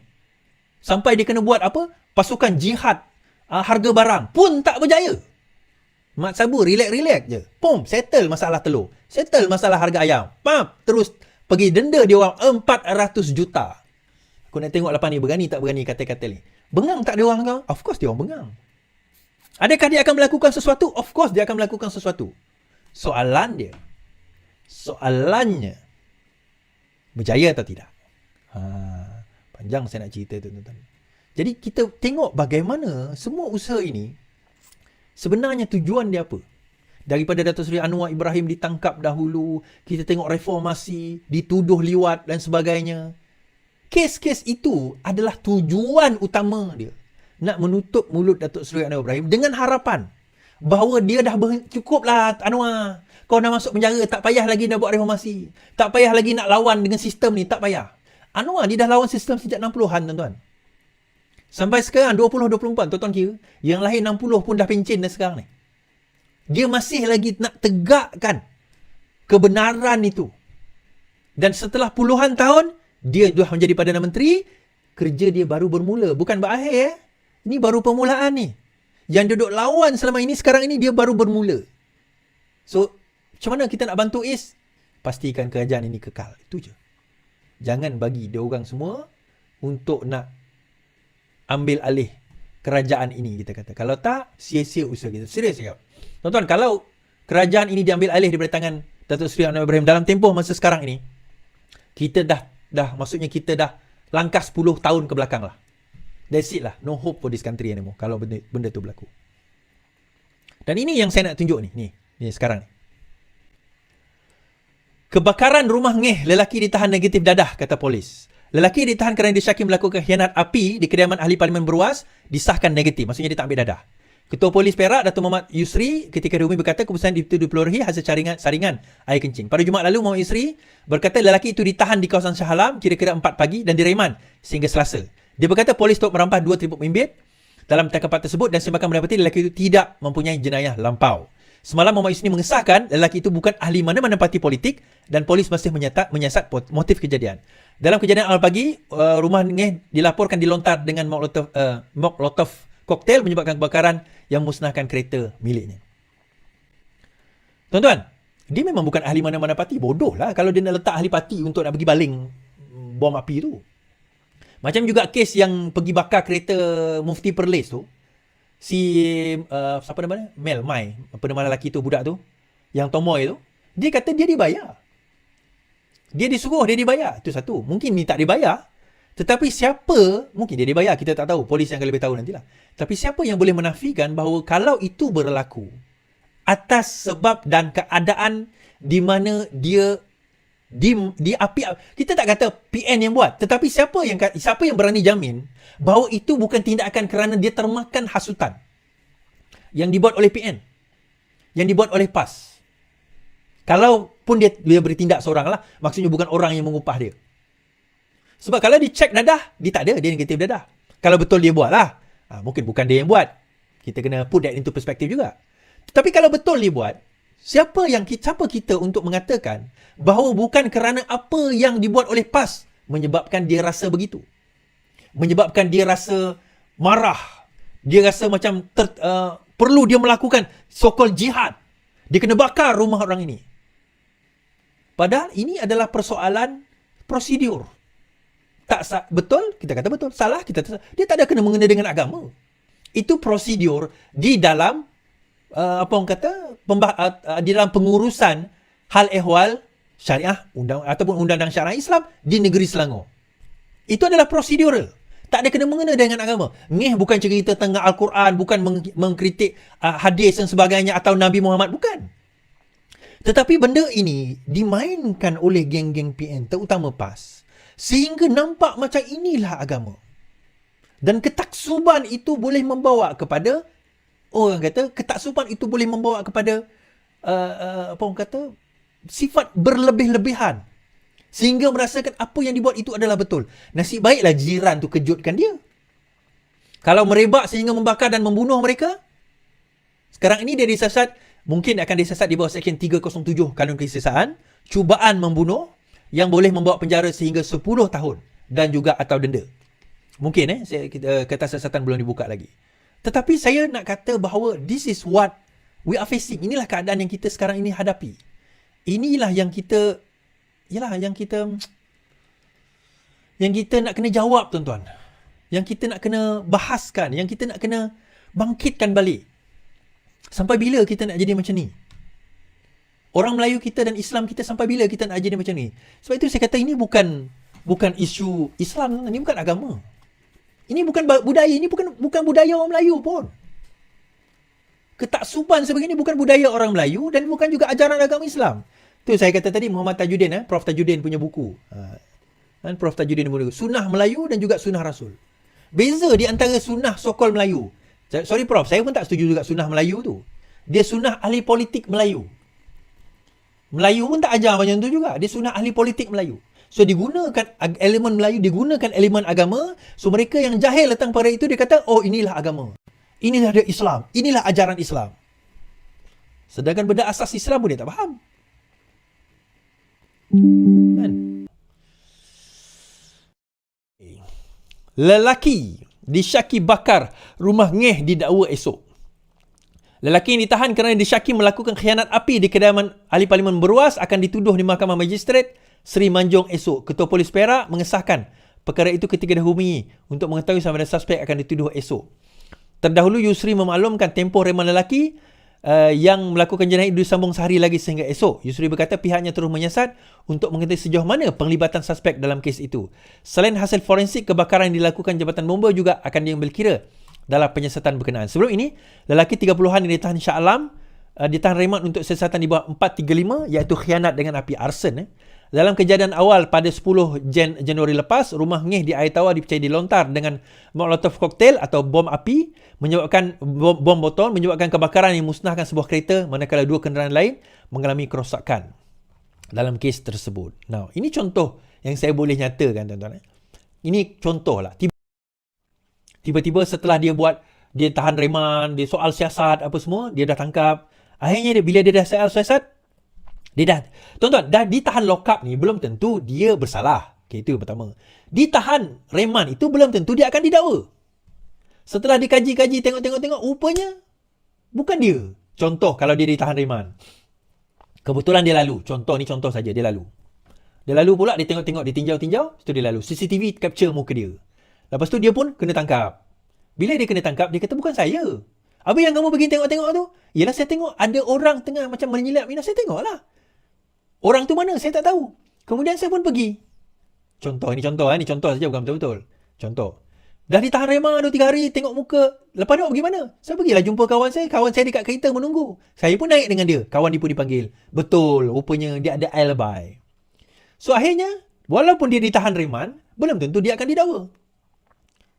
Sampai dia kena buat apa? Pasukan jihad harga barang pun tak berjaya. Mak Sabu relax je. Pom, settle masalah telur. Settle masalah harga ayam. Terus pergi denda dia orang 400 juta. Aku nak tengok lepas ni berani tak berani kartel-kartel ni. Bengang tak dia orang kau? Of course dia orang bengang. Adakah dia akan melakukan sesuatu? Of course dia akan melakukan sesuatu. Soalannya, berjaya atau tidak? Panjang saya nak cerita tu, tuan-tuan. Jadi kita tengok bagaimana semua usaha ini sebenarnya tujuan dia apa? Daripada Datuk Seri Anwar Ibrahim ditangkap dahulu, kita tengok reformasi, dituduh liwat dan sebagainya. Kes-kes itu adalah tujuan utama dia. Nak menutup mulut Datuk Seri Anwar Ibrahim dengan harapan bahawa dia dah cukuplah Anwar. Kau dah masuk penjara, tak payah lagi nak buat reformasi. Tak payah lagi nak lawan dengan sistem ni, tak payah. Anwar dia dah lawan sistem sejak 60-an, tuan-tuan. Sampai sekarang 2024, tuan-tuan kira, yang lahir 60 pun dah pencen dah sekarang ni. Dia masih lagi nak tegakkan kebenaran itu. Dan setelah puluhan tahun, dia dah menjadi Perdana Menteri, kerja dia baru bermula. Bukan berakhir. Ini baru permulaan ni. Yang duduk lawan selama ini, sekarang ini dia baru bermula. So, macam mana kita nak bantu Is? Pastikan kerajaan ini kekal. Itu je. Jangan bagi dia orang semua untuk nak ambil alih kerajaan ini, kita kata. Kalau tak, sia-sia usaha kita. Serius cakap. Tuan-tuan, kalau kerajaan ini diambil alih daripada tangan Datuk Seri Anwar Ibrahim dalam tempoh masa sekarang ini, kita maksudnya kita dah langkah 10 tahun ke belakang lah. That's it lah. No hope for this country anymore kalau benda tu berlaku. Dan ini yang saya nak tunjuk ni. Ni sekarang ni. Kebakaran rumah Ngeh, lelaki ditahan negatif dadah, kata polis. Lelaki ditahan kerana disyaki melakukan khianat api di kediaman ahli parlimen Beruas, disahkan negatif. Maksudnya dia tak ambil dadah. Ketua Polis Perak, Datuk Muhammad Yusri, ketika diumumi berkata keputusan itu diperolehi hasil saringan air kencing. Pada Jumaat lalu, Muhammad Yusri berkata lelaki itu ditahan di kawasan Shah Alam kira-kira 4 pagi dan direman sehingga Selasa. Dia berkata polis turut merampas 2 tribut bimbit dalam tangkapan tersebut dan semakan mendapati lelaki itu tidak mempunyai jenayah lampau. Semalam Muhammad Yusri mengesahkan lelaki itu bukan ahli mana-mana parti politik dan polis masih menyiasat motif kejadian. Dalam kejadian awal pagi, rumah Ngeh dilaporkan dilontar dengan molotov koktail menyebabkan kebakaran yang musnahkan kereta miliknya. Tuan-tuan, dia memang bukan ahli mana-mana parti. Bodoh lah kalau dia nak letak ahli parti untuk nak pergi baling bom api tu. Macam juga kes yang pergi bakar kereta Mufti Perlis tu. Siapa namanya? Mel Mai. Apa nama lelaki tu, budak tu. Yang tomoy tu. Dia kata dia dibayar. Dia disuruh, dia dibayar. Itu satu. Mungkin ni tak dibayar. Tetapi siapa, mungkin dia dibayar, kita tak tahu. Polis yang akan lebih tahu nantilah. Tapi siapa yang boleh menafikan bahawa kalau itu berlaku atas sebab dan keadaan di mana dia api, kita tak kata PN yang buat, tetapi siapa yang berani jamin bahawa itu bukan tindakan kerana dia termakan hasutan yang dibuat oleh PN, yang dibuat oleh PAS. Kalau pun dia bertindak seorang lah, maksudnya bukan orang yang mengupah dia. Sebab kalau dicek dadah, dia tak ada, dia negatif dadah. Kalau betul dia buat lah, mungkin bukan dia yang buat. Kita kena put that into perspective juga. Tapi kalau betul dia buat, siapa kita untuk mengatakan bahawa bukan kerana apa yang dibuat oleh PAS menyebabkan dia rasa begitu. Menyebabkan dia rasa marah. Dia rasa macam perlu dia melakukan so-called jihad. Dia kena bakar rumah orang ini. Padahal ini adalah persoalan prosedur. Tak betul, kita kata betul. Salah, kita kata salah. Dia tak ada kena mengena dengan agama. Itu prosedur di dalam di dalam pengurusan hal ehwal syariah ataupun undang-undang syariah Islam di negeri Selangor. Itu adalah prosedural. Tak ada kena mengena dengan agama. Ngeh bukan cerita tentang Al-Quran, bukan mengkritik hadis dan sebagainya atau Nabi Muhammad, bukan. Tetapi benda ini dimainkan oleh geng-geng PN, terutama PAS, sehingga nampak macam inilah agama. Dan ketaksuban itu boleh membawa kepada, orang kata, ketaksuban itu boleh membawa kepada sifat berlebih-lebihan. Sehingga merasakan apa yang dibuat itu adalah betul. Nasib baiklah jiran tu kejutkan dia. Kalau merebak sehingga membakar dan membunuh mereka, Sekarang ini dia disesat, mungkin akan disesat di bawah Seksyen 307 Kanun Kesesaan, cubaan membunuh yang boleh membawa penjara sehingga 10 tahun dan juga atau denda. Mungkin kata siasatan belum dibuka lagi. Tetapi saya nak kata bahawa this is what we are facing. Inilah keadaan yang kita sekarang ini hadapi. Inilah yang kita nak kena jawab, tuan-tuan. Yang kita nak kena bahaskan, yang kita nak kena bangkitkan balik. Sampai bila kita nak jadi macam ni? Orang Melayu kita dan Islam kita sampai bila kita nak jadi macam ni? Sebab itu saya kata ini bukan isu Islam, ini bukan agama. Ini bukan budaya, ini bukan budaya orang Melayu pun. Ketaksuban sebegini bukan budaya orang Melayu dan bukan juga ajaran agama Islam. Tu saya kata tadi Muhammad Tajuddin, Prof Tajuddin punya buku. Prof Tajuddin punya buku. Sunnah Melayu dan juga Sunnah Rasul. Beza di antara sunnah sokol Melayu. Sorry Prof, saya pun tak setuju juga sunnah Melayu tu. Dia sunnah ahli politik Melayu. Melayu pun tak ajar macam tu juga. Dia sunnah ahli politik Melayu. So digunakan elemen Melayu, digunakan elemen agama. So mereka yang jahil tentang perkara itu, dia kata, oh inilah agama. Inilah dia Islam. Inilah ajaran Islam. Sedangkan benda asas Islam pun dia tak faham. Kan? Lelaki disyaki bakar rumah ngeh didakwa esok. Lelaki yang ditahan kerana disyaki melakukan khianat api di kediaman ahli parlimen Beruas akan dituduh di Mahkamah Magistrate Seri Manjung esok. Ketua Polis Perak mengesahkan perkara itu ketika dihubungi untuk mengetahui sama ada suspek akan dituduh esok. Terdahulu Yusri memaklumkan tempoh reman lelaki yang melakukan jenayah itu disambung sehari lagi sehingga esok. Yusri berkata pihaknya terus menyiasat untuk mengetahui sejauh mana penglibatan suspek dalam kes itu. Selain hasil forensik, kebakaran yang dilakukan jabatan bomba juga akan diambil kira dalam penyiasatan berkenaan. Sebelum ini, lelaki 30-an yang ditahan Shah Alam ditahan reman untuk siasatan di bawah 435 iaitu khianat dengan api, arson. Dalam kejadian awal pada 10 Januari lepas, rumah ngeh di air tawar dipercayai dilontar dengan Molotov cocktail atau bom api, menyebabkan bom botol, menyebabkan kebakaran yang musnahkan sebuah kereta, manakala 2 kenderaan lain mengalami kerosakan dalam kes tersebut. Now, ini contoh yang saya boleh nyatakan, tuan-tuan. Ini contoh lah. Tiba-tiba setelah dia tahan reman, dia soal siasat apa semua, dia dah tangkap. Akhirnya bila dia dah soal siasat, tuan-tuan, dah ditahan lock-up ni belum tentu dia bersalah. Okay, itu yang pertama. Ditahan reman itu belum tentu dia akan didakwa. Setelah dikaji-kaji, tengok-tengok, rupanya bukan dia. Contoh, kalau dia ditahan reman. Kebetulan dia lalu. Contoh ni contoh saja, dia lalu. Dia lalu pula, dia tengok-tengok, dia tinjau-tinjau, lepas tu dia lalu. CCTV capture muka dia. Lepas tu dia pun kena tangkap. Bila dia kena tangkap, dia kata bukan saya. Apa yang kamu pergi tengok-tengok tu? Yelah, saya tengok ada orang tengah macam menyilap minat, saya tengok lah. Orang tu mana? Saya tak tahu. Kemudian saya pun pergi. Contoh, ini contoh saja, bukan betul-betul. Contoh. Dah ditahan reman 2-3 hari, tengok muka. Lepas tu pergi mana? Saya pergilah jumpa kawan saya. Kawan saya dekat kereta menunggu. Saya pun naik dengan dia. Kawan dia pun dipanggil. Betul, rupanya dia ada alibi. So akhirnya, walaupun dia ditahan reman, belum tentu dia akan didakwa.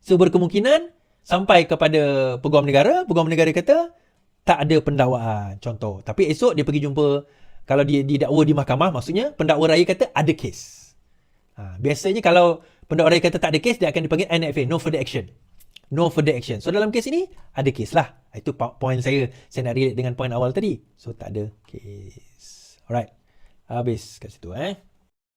So berkemungkinan, sampai kepada Peguam Negara kata, tak ada pendakwaan. Contoh. Tapi esok dia pergi jumpa, kalau dia didakwa di mahkamah, maksudnya pendakwa raya kata ada kes. Biasanya kalau pendakwa raya kata tak ada kes, dia akan dipanggil NFA, no further action. No further action. So dalam kes ini, ada kes lah. Itu poin saya nak relate dengan poin awal tadi. So tak ada kes. Alright. Habis kat situ.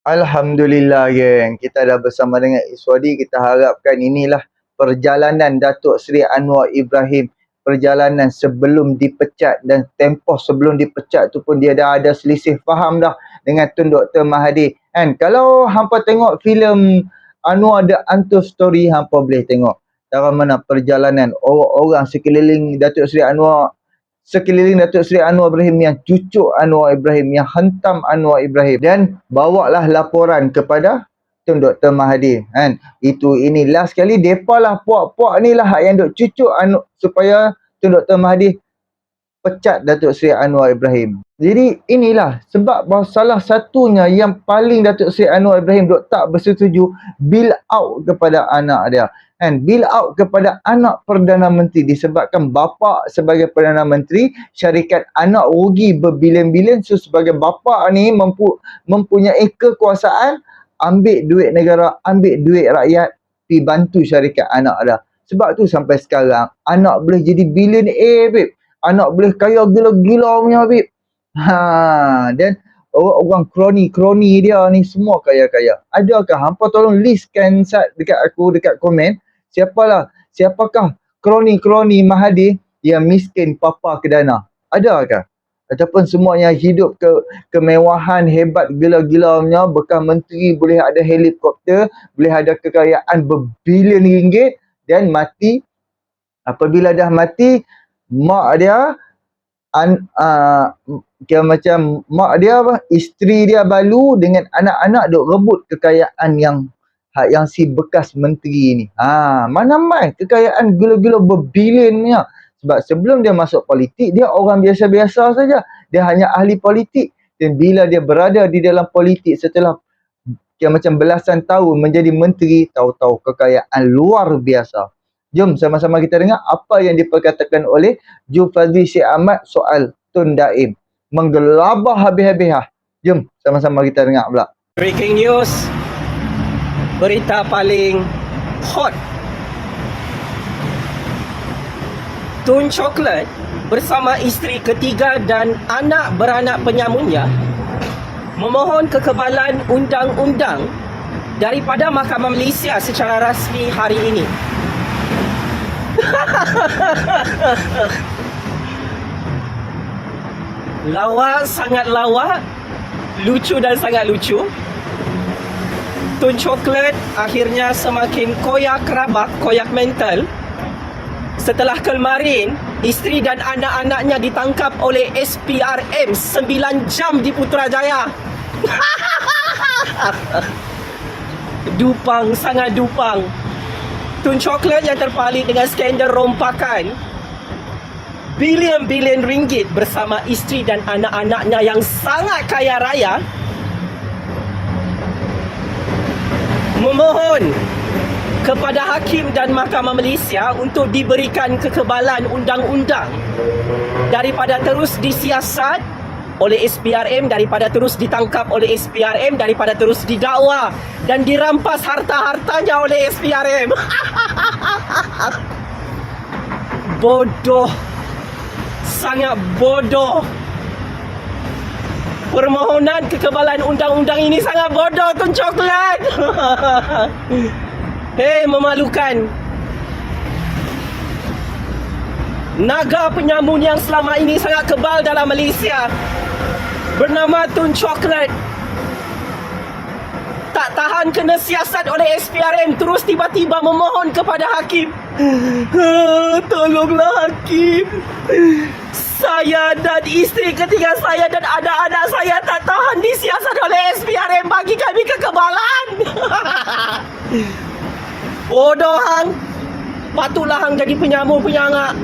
Alhamdulillah, geng. Kita dah bersama dengan Iswadi. Kita harapkan inilah perjalanan Datuk Seri Anwar Ibrahim, perjalanan sebelum dipecat, dan tempoh sebelum dipecat tu pun dia dah ada selisih faham dah dengan Tun Dr. Mahathir. Kan, kalau hampa tengok filem Anwar The Untold Story, hampa boleh tengok cara mana perjalanan orang-orang sekeliling Datuk Seri Anwar Ibrahim, yang cucuk Anwar Ibrahim, yang hentam Anwar Ibrahim, dan bawalah laporan kepada Tun Dr. Mahathir. Kan, ini last kali depa lah puak-puak ni lah yang duk cucuk supaya Tun Dr. Mahathir pecat Datuk Seri Anwar Ibrahim. Jadi inilah sebab bahawa salah satunya yang paling Datuk Seri Anwar Ibrahim duk tak bersetuju, bill out kepada anak dia. Kan, bill out kepada anak Perdana Menteri disebabkan bapa sebagai Perdana Menteri, syarikat anak rugi berbilion-bilion. So sebagai bapa ni mempunyai kekuasaan, ambil duit negara, ambil duit rakyat, pergi bantu syarikat anak dia. Sebab tu sampai sekarang anak boleh jadi billionaire, babe. anak boleh kaya gila-gila punya Habib. Dan orang kroni dia ni semua kaya-kaya. Adakah hampa tolong listkan dekat aku dekat komen siapakah kroni Mahathir yang miskin papa kedana? Adakah? Ataupun semuanya hidup kemewahan hebat gila-gilanya, bekas menteri, boleh ada helikopter, boleh ada kekayaan berbilion ringgit dan mati. Apabila dah mati, mak dia kira macam mak dia isteri dia balu dengan anak-anak duk rebut kekayaan yang si bekas menteri ni. Mana mai kekayaan gila-gila berbilion punya. Sebab sebelum dia masuk politik, dia orang biasa-biasa saja. Dia hanya ahli politik. Dan bila dia berada di dalam politik setelah kira macam belasan tahun menjadi menteri, tahu-tahu kekayaan luar biasa. Jom sama-sama kita dengar apa yang diperkatakan oleh Zulfazli Syed Ahmad soal Tun Daim. Menggelabah habis-habis. Jom sama-sama kita dengar pula. Breaking news. Berita paling hot. Tun Chocolate bersama isteri ketiga dan anak beranak penyamunnya memohon kekebalan undang-undang daripada Mahkamah Malaysia secara rasmi hari ini. Lawa, sangat lawa, lucu dan sangat lucu. Tun Chocolate akhirnya semakin koyak rabak, koyak mental setelah kemarin isteri dan anak-anaknya ditangkap oleh SPRM 9 jam di Putrajaya. Dupang, sangat dupang. Tun Chocolate yang terpalit dengan skandal rompakan bilion-bilion ringgit bersama isteri dan anak-anaknya yang sangat kaya raya memohon kepada Hakim dan Mahkamah Malaysia untuk diberikan kekebalan undang-undang daripada terus disiasat oleh SPRM, daripada terus ditangkap oleh SPRM, daripada terus didakwa dan dirampas harta-hartanya oleh SPRM. Bodoh. Sangat bodoh. Permohonan kekebalan undang-undang ini sangat bodoh, Tun Chocolate. Hei, memalukan. Naga penyamun yang selama ini sangat kebal dalam Malaysia bernama Tun Chocolate tak tahan kena siasat oleh SPRM, terus tiba-tiba memohon kepada Hakim. Tolonglah Hakim, saya dan isteri ketiga saya dan anak-anak saya tak tahan disiasat oleh SPRM, bagi kami kekebalan. Bodoh hang. Patutlah hang jadi penyamun penyangak,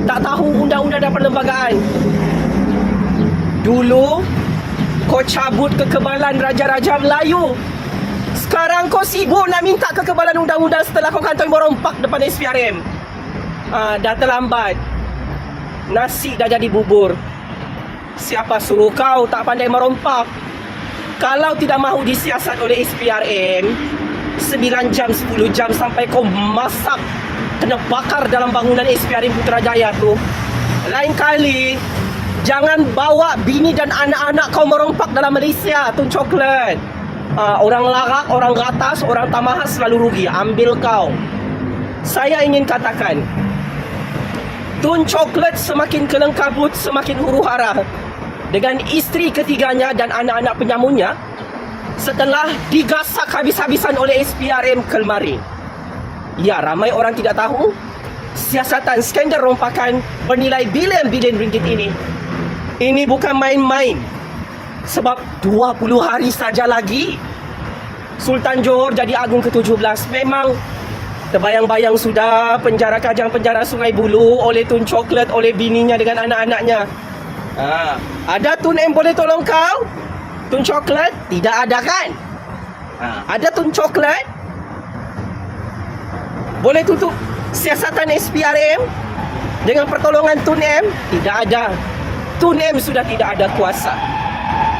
tak tahu undang-undang dan perlembagaan. Dulu kau cabut kekebalan Raja-Raja Melayu, sekarang kau sibuk nak minta kekebalan undang-undang setelah kau kantoi merompak depan SPRM. Dah terlambat. Nasi dah jadi bubur. Siapa suruh kau tak pandai merompak? Kalau tidak mahu disiasat oleh SPRM 9 jam, 10 jam sampai kau masak, kena bakar dalam bangunan SPRM Putrajaya tu, lain kali jangan bawa bini dan anak-anak kau merompak dalam Malaysia, Tun Chocolate. Orang larak, orang gatas, orang tamahas selalu rugi. Ambil kau. Saya ingin katakan, Tun Chocolate semakin kelang kabut, semakin huru-hara dengan isteri ketiganya dan anak-anak penyamunnya setelah digasak habis-habisan oleh SPRM kemarin. Ya, ramai orang tidak tahu siasatan skandal rompakan bernilai bilion-bilion ringgit ini bukan main-main. Sebab 20 hari saja lagi Sultan Johor jadi Agung ke-17. Memang terbayang-bayang sudah penjara Kajang, penjara Sungai Buloh oleh Tun Chocolate, oleh bininya dengan anak-anaknya. Ada Tun M boleh tolong kau? Tun Chocolate? Tidak ada kan? Ada Tun Chocolate boleh tutup siasatan SPRM dengan pertolongan Tun M? Tidak ada. Tun M sudah tidak ada kuasa.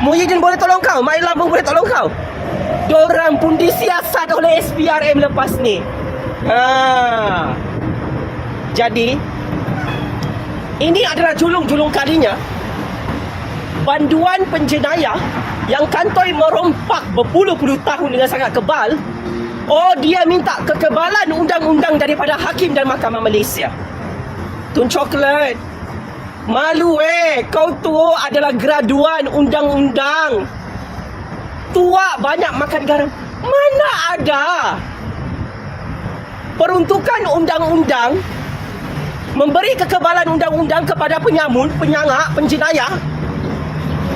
Muhyiddin boleh tolong kau? Mai Lambung boleh tolong kau? Diorang pun disiasat oleh SPRM lepas ni. Jadi Ini adalah julung-julung kalinya. Banduan penjenayah yang kantoi merompak berpuluh-puluh tahun dengan sangat kebal. Oh, dia minta kekebalan undang-undang daripada hakim dan mahkamah Malaysia. Tun Coklat, malu kau tu adalah graduan undang-undang. Tua banyak makan garam. Mana ada peruntukan undang-undang memberi kekebalan undang-undang kepada penyamun, penyangak, penjenayah.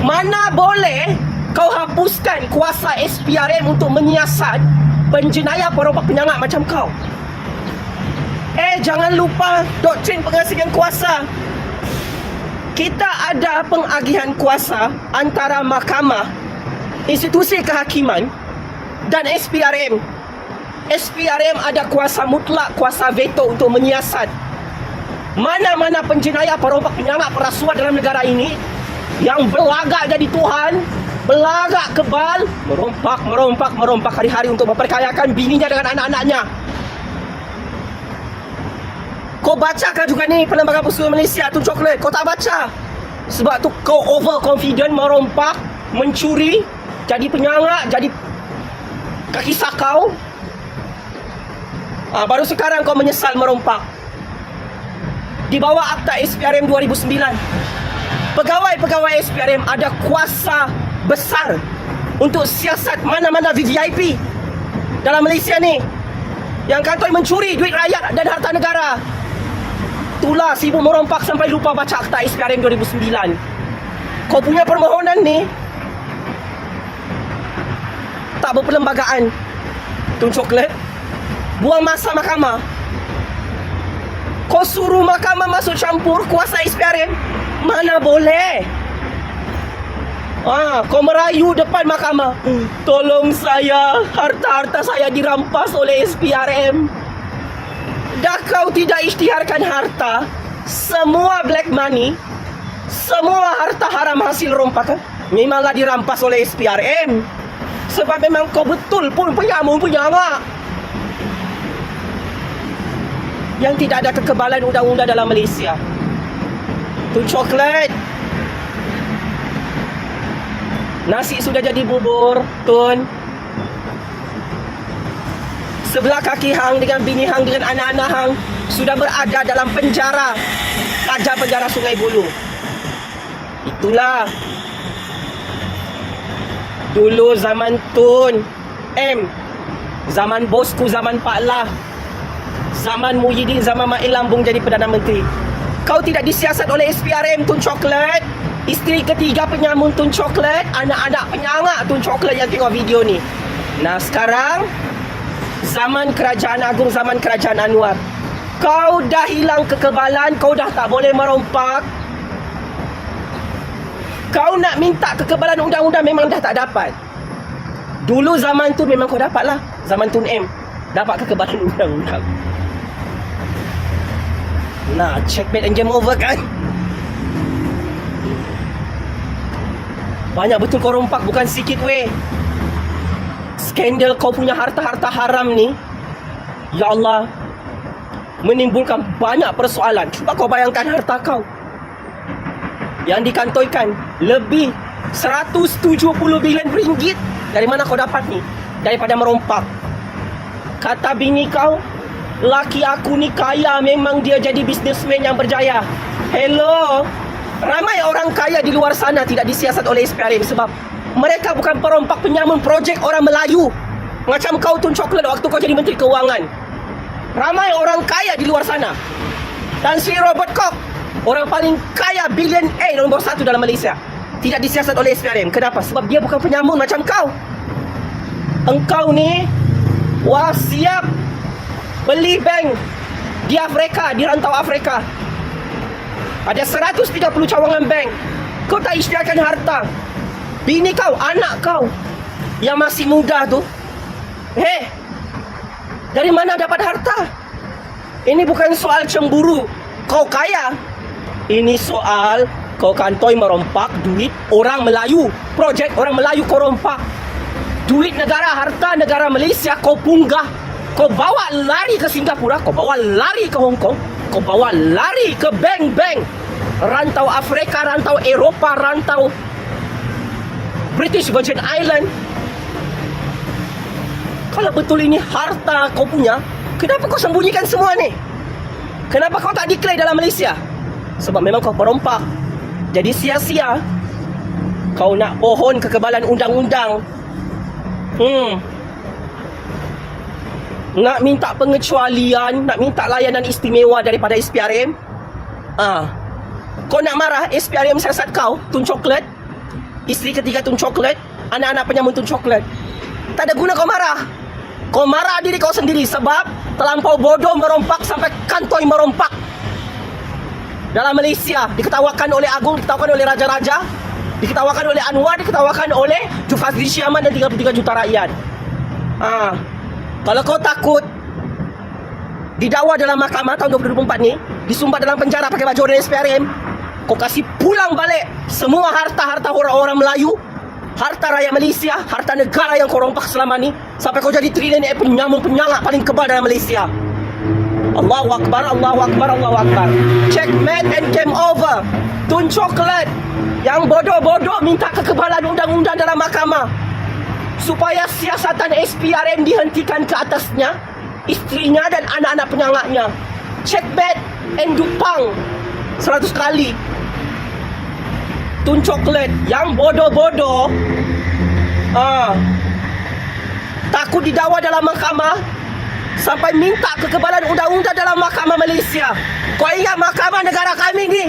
Mana boleh kau hapuskan kuasa SPRM untuk menyiasat penjenayah, perompak, penyangak macam kau. Jangan lupa doktrin pengasingan kuasa. Kita ada pengagihan kuasa antara mahkamah, institusi kehakiman dan SPRM. SPRM ada kuasa mutlak, kuasa veto untuk menyiasat mana-mana penjenayah, perompak, penyangak, perasuah dalam negara ini yang berlagak jadi Tuhan, berlagak kebal, merompak hari-hari untuk memperkayakan bininya dengan anak-anaknya. Kau bacakan juga ni Perlembagaan Persekutuan Malaysia, Tun Coklat. Kau tak baca. Sebab tu kau overconfident, merompak, mencuri, jadi penyangak, jadi kaki sakau. Baru sekarang kau menyesal merompak. Di bawah Akta SPRM 2009, pegawai-pegawai SPRM ada kuasa besar untuk siasat mana-mana VVIP dalam Malaysia ni yang kantoi mencuri duit rakyat dan harta negara. Itulah sibuk merompak sampai lupa baca Akta SPRM 2009. Kau punya permohonan ni tak berperlembagaan, Tun Coklat. Buang masa mahkamah. Kau suruh mahkamah masuk campur kuasa SPRM. Mana boleh. Kau merayu depan mahkamah. Tolong saya, harta-harta saya dirampas oleh SPRM. Dah kau tidak isytiharkan harta, semua black money, semua harta haram hasil rompakan memanglah dirampas oleh SPRM. Sebab memang kau betul pun penyamun, penyangak yang tidak ada kekebalan undang-undang dalam Malaysia. Tun Coklat, nasi sudah jadi bubur, Tun. Sebelah kaki hang dengan bini hang dengan anak-anak hang sudah berada dalam penjara, saja penjara Sungai Buloh. Itulah dulu zaman Tun M, zaman bosku, zaman Pak Lah, zaman Muhyiddin, zaman Mak Lambung jadi Perdana Menteri. Kau tidak disiasat oleh SPRM, Tun Coklat. Isteri ketiga penyamun, Tun Coklat. Anak-anak penyangak, Tun Coklat yang tengok video ni. Nah sekarang zaman Kerajaan Agung, zaman Kerajaan Anwar, kau dah hilang kekebalan. Kau dah tak boleh merompak. Kau nak minta kekebalan undang-undang memang dah tak dapat. Dulu zaman tu memang kau dapat lah. Zaman Tun M dapat kekebalan undang-undang. Nah, checkmate and game over kan? Banyak betul kau rompak, bukan sikit weh. Skandal kau punya harta-harta haram ni, ya Allah, menimbulkan banyak persoalan. Cuba kau bayangkan harta kau yang dikantoikan lebih 170 bilion ringgit. Dari mana kau dapat ni? Daripada merompak. Kata bini kau, laki aku ni kaya, memang dia jadi businessman yang berjaya. Hello, ramai orang kaya di luar sana tidak disiasat oleh SPRM sebab mereka bukan perompak, penyamun, projek orang Melayu. Macam kau, Tun Coklat, waktu kau jadi Menteri Keuangan. Ramai orang kaya di luar sana. Tan Sri Robert Koch, orang paling kaya, bilion nombor 1 dalam Malaysia, tidak disiasat oleh SPRM. Kenapa? Sebab dia bukan penyamun macam kau. Engkau ni siap beli bank di Afrika, di rantau Afrika. Ada 130 cawangan bank. Kau tak isytiharkan harta. Bini kau, anak kau yang masih muda tu, dari mana dapat harta? Ini bukan soal cemburu kau kaya. Ini soal kau kantoi merompak duit orang Melayu. Projek orang Melayu kau rompak. Duit negara, harta negara Malaysia kau punggah. Kau bawa lari ke Singapura, kau bawa lari ke Hong Kong, kau bawa lari ke bank-bank rantau Afrika, rantau Eropah, rantau British Virgin Island. Kalau betul ini harta kau punya, kenapa kau sembunyikan semua ni? Kenapa kau tak declare dalam Malaysia? Sebab memang kau perompak. Jadi sia-sia kau nak pohon kekebalan undang-undang. Nak minta pengecualian, nak minta layanan istimewa daripada SPRM. Kau nak marah SPRM siasat kau, Tun Coklat, isteri ketiga Tun Coklat, anak-anak penyambung Tun Coklat. Tak ada guna kau marah. Kau marah diri kau sendiri sebab terlampau bodoh merompak sampai kantoi merompak. Dalam Malaysia diketawakan oleh Agong, diketawakan oleh raja-raja, diketawakan oleh Anwar, diketawakan oleh Jufazli Syaman dan 33 juta rakyat. Kalau kau takut didakwa dalam mahkamah tahun 2024 ni, disumbat dalam penjara pakai baju oranye SPRM, kau kasih pulang balik semua harta-harta orang-orang Melayu, harta rakyat Malaysia, harta negara yang kau rompak selama ni, sampai kau jadi triliuner penyambung-penyangak paling kebal dalam Malaysia. Allahu Akbar, Allahu Akbar, Allahu Akbar. Checkmate and game over. Tun Coklat yang bodoh-bodoh minta kekebalan undang-undang dalam mahkamah supaya siasatan SPRM dihentikan ke atasnya, isterinya dan anak-anak penyangaknya. Checkmate and dupang 100 kali. Tun Coklat yang bodoh-bodoh takut didakwa dalam mahkamah sampai minta kekebalan undang-undang dalam mahkamah Malaysia. Kau ingat mahkamah negara kami ni,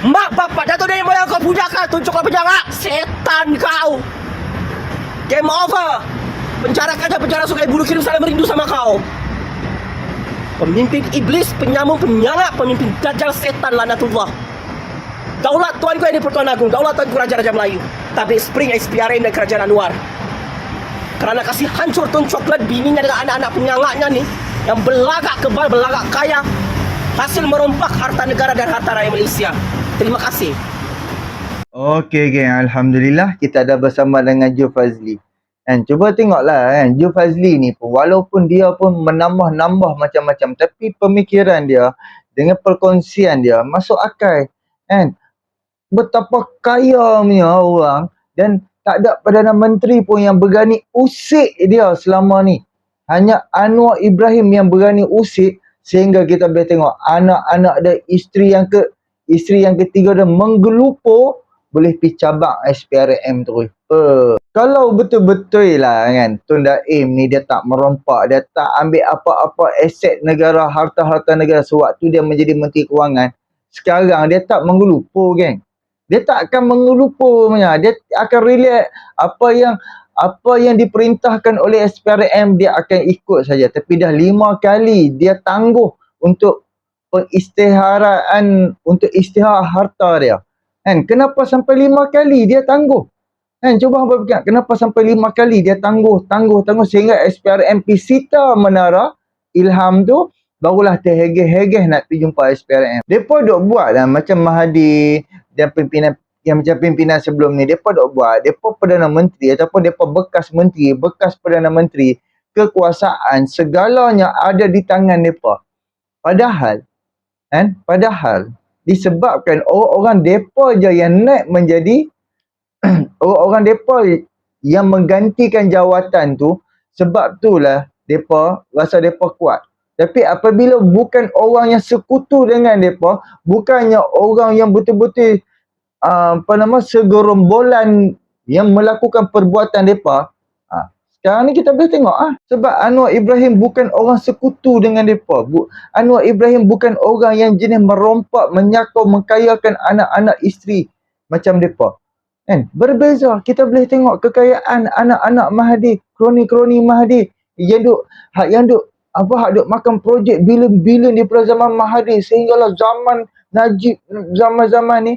mak bapak datuk nenek moyang kau pujakan, Tun Coklat penyangak, setan kau. Game over. Penjarakan penjara Sungai Buloh, kirim salam merindu sama kau. Pemimpin iblis, penyambung penyangak, pemimpin dajjal, setan, lanatullah. Daulat tuanku yang di-Pertuan Agong, daulat tuanku Raja-Raja Melayu, tabik spring SPRM dan Kerajaan Anwar. Kerana kasih hancur Tun Coklat, bininya dengan anak-anak penyangaknya ni, yang belagak kebal, belagak kaya, hasil merompak harta negara dan harta rakyat Malaysia. Terima kasih. Okey geng, Alhamdulillah kita ada bersama dengan Joe Fazli. And cuba tengoklah Joe Fazli ni pun, walaupun dia pun menambah-nambah macam-macam, tapi pemikiran dia dengan perkongsian dia masuk akal. Betapa kayanya orang, dan tak ada Perdana Menteri pun yang berani usik dia selama ni. Hanya Anwar Ibrahim yang berani usik, sehingga kita boleh tengok anak-anak dia, isteri yang ketiga dia menggelupur, boleh pergi cabang SPRM terus. Kalau betul-betul lah kan, Tun Daim ni dia tak merompak, dia tak ambil apa-apa aset negara, harta-harta negara sewaktu dia menjadi Menteri Kewangan, sekarang dia tak menggelupur geng. Dia tak akan menggelupur punya. Dia akan relax apa yang diperintahkan oleh SPRM, dia akan ikut saja. Tapi dah 5 kali dia tangguh untuk pengisytiharan, untuk isytihar harta dia. Kenapa sampai 5 kali dia tangguh? Cuba hangpa fikir, kenapa sampai 5 kali dia tangguh sehingga SPRM pergi sita menara Ilham tu, barulah terhegeh-hegeh nak pergi jumpa SPRM. Mereka duk buat lah macam Mahathir dan pimpinan yang macam pimpinan sebelum ni. Mereka duk buat, mereka Perdana Menteri ataupun mereka bekas menteri, bekas Perdana Menteri, kekuasaan segalanya ada di tangan mereka. Padahal disebabkan orang-orang mereka je yang naik menjadi orang-orang mereka yang menggantikan jawatan tu, sebab itulah mereka rasa mereka kuat. Tapi apabila bukan orang yang sekutu dengan mereka, bukannya orang yang betul-betul segerombolan yang melakukan perbuatan mereka, sekarang ni kita boleh tengok sebab Anwar Ibrahim bukan orang sekutu dengan mereka. Anwar Ibrahim bukan orang yang jenis merompak, menyakau, mengkayakan anak-anak isteri macam mereka. Berbeza. Kita boleh tengok kekayaan anak-anak Mahathir, kroni-kroni Mahathir yang duk makan projek bilion-bilion di zaman Mahathir, sehinggalah zaman Najib, zaman-zaman ni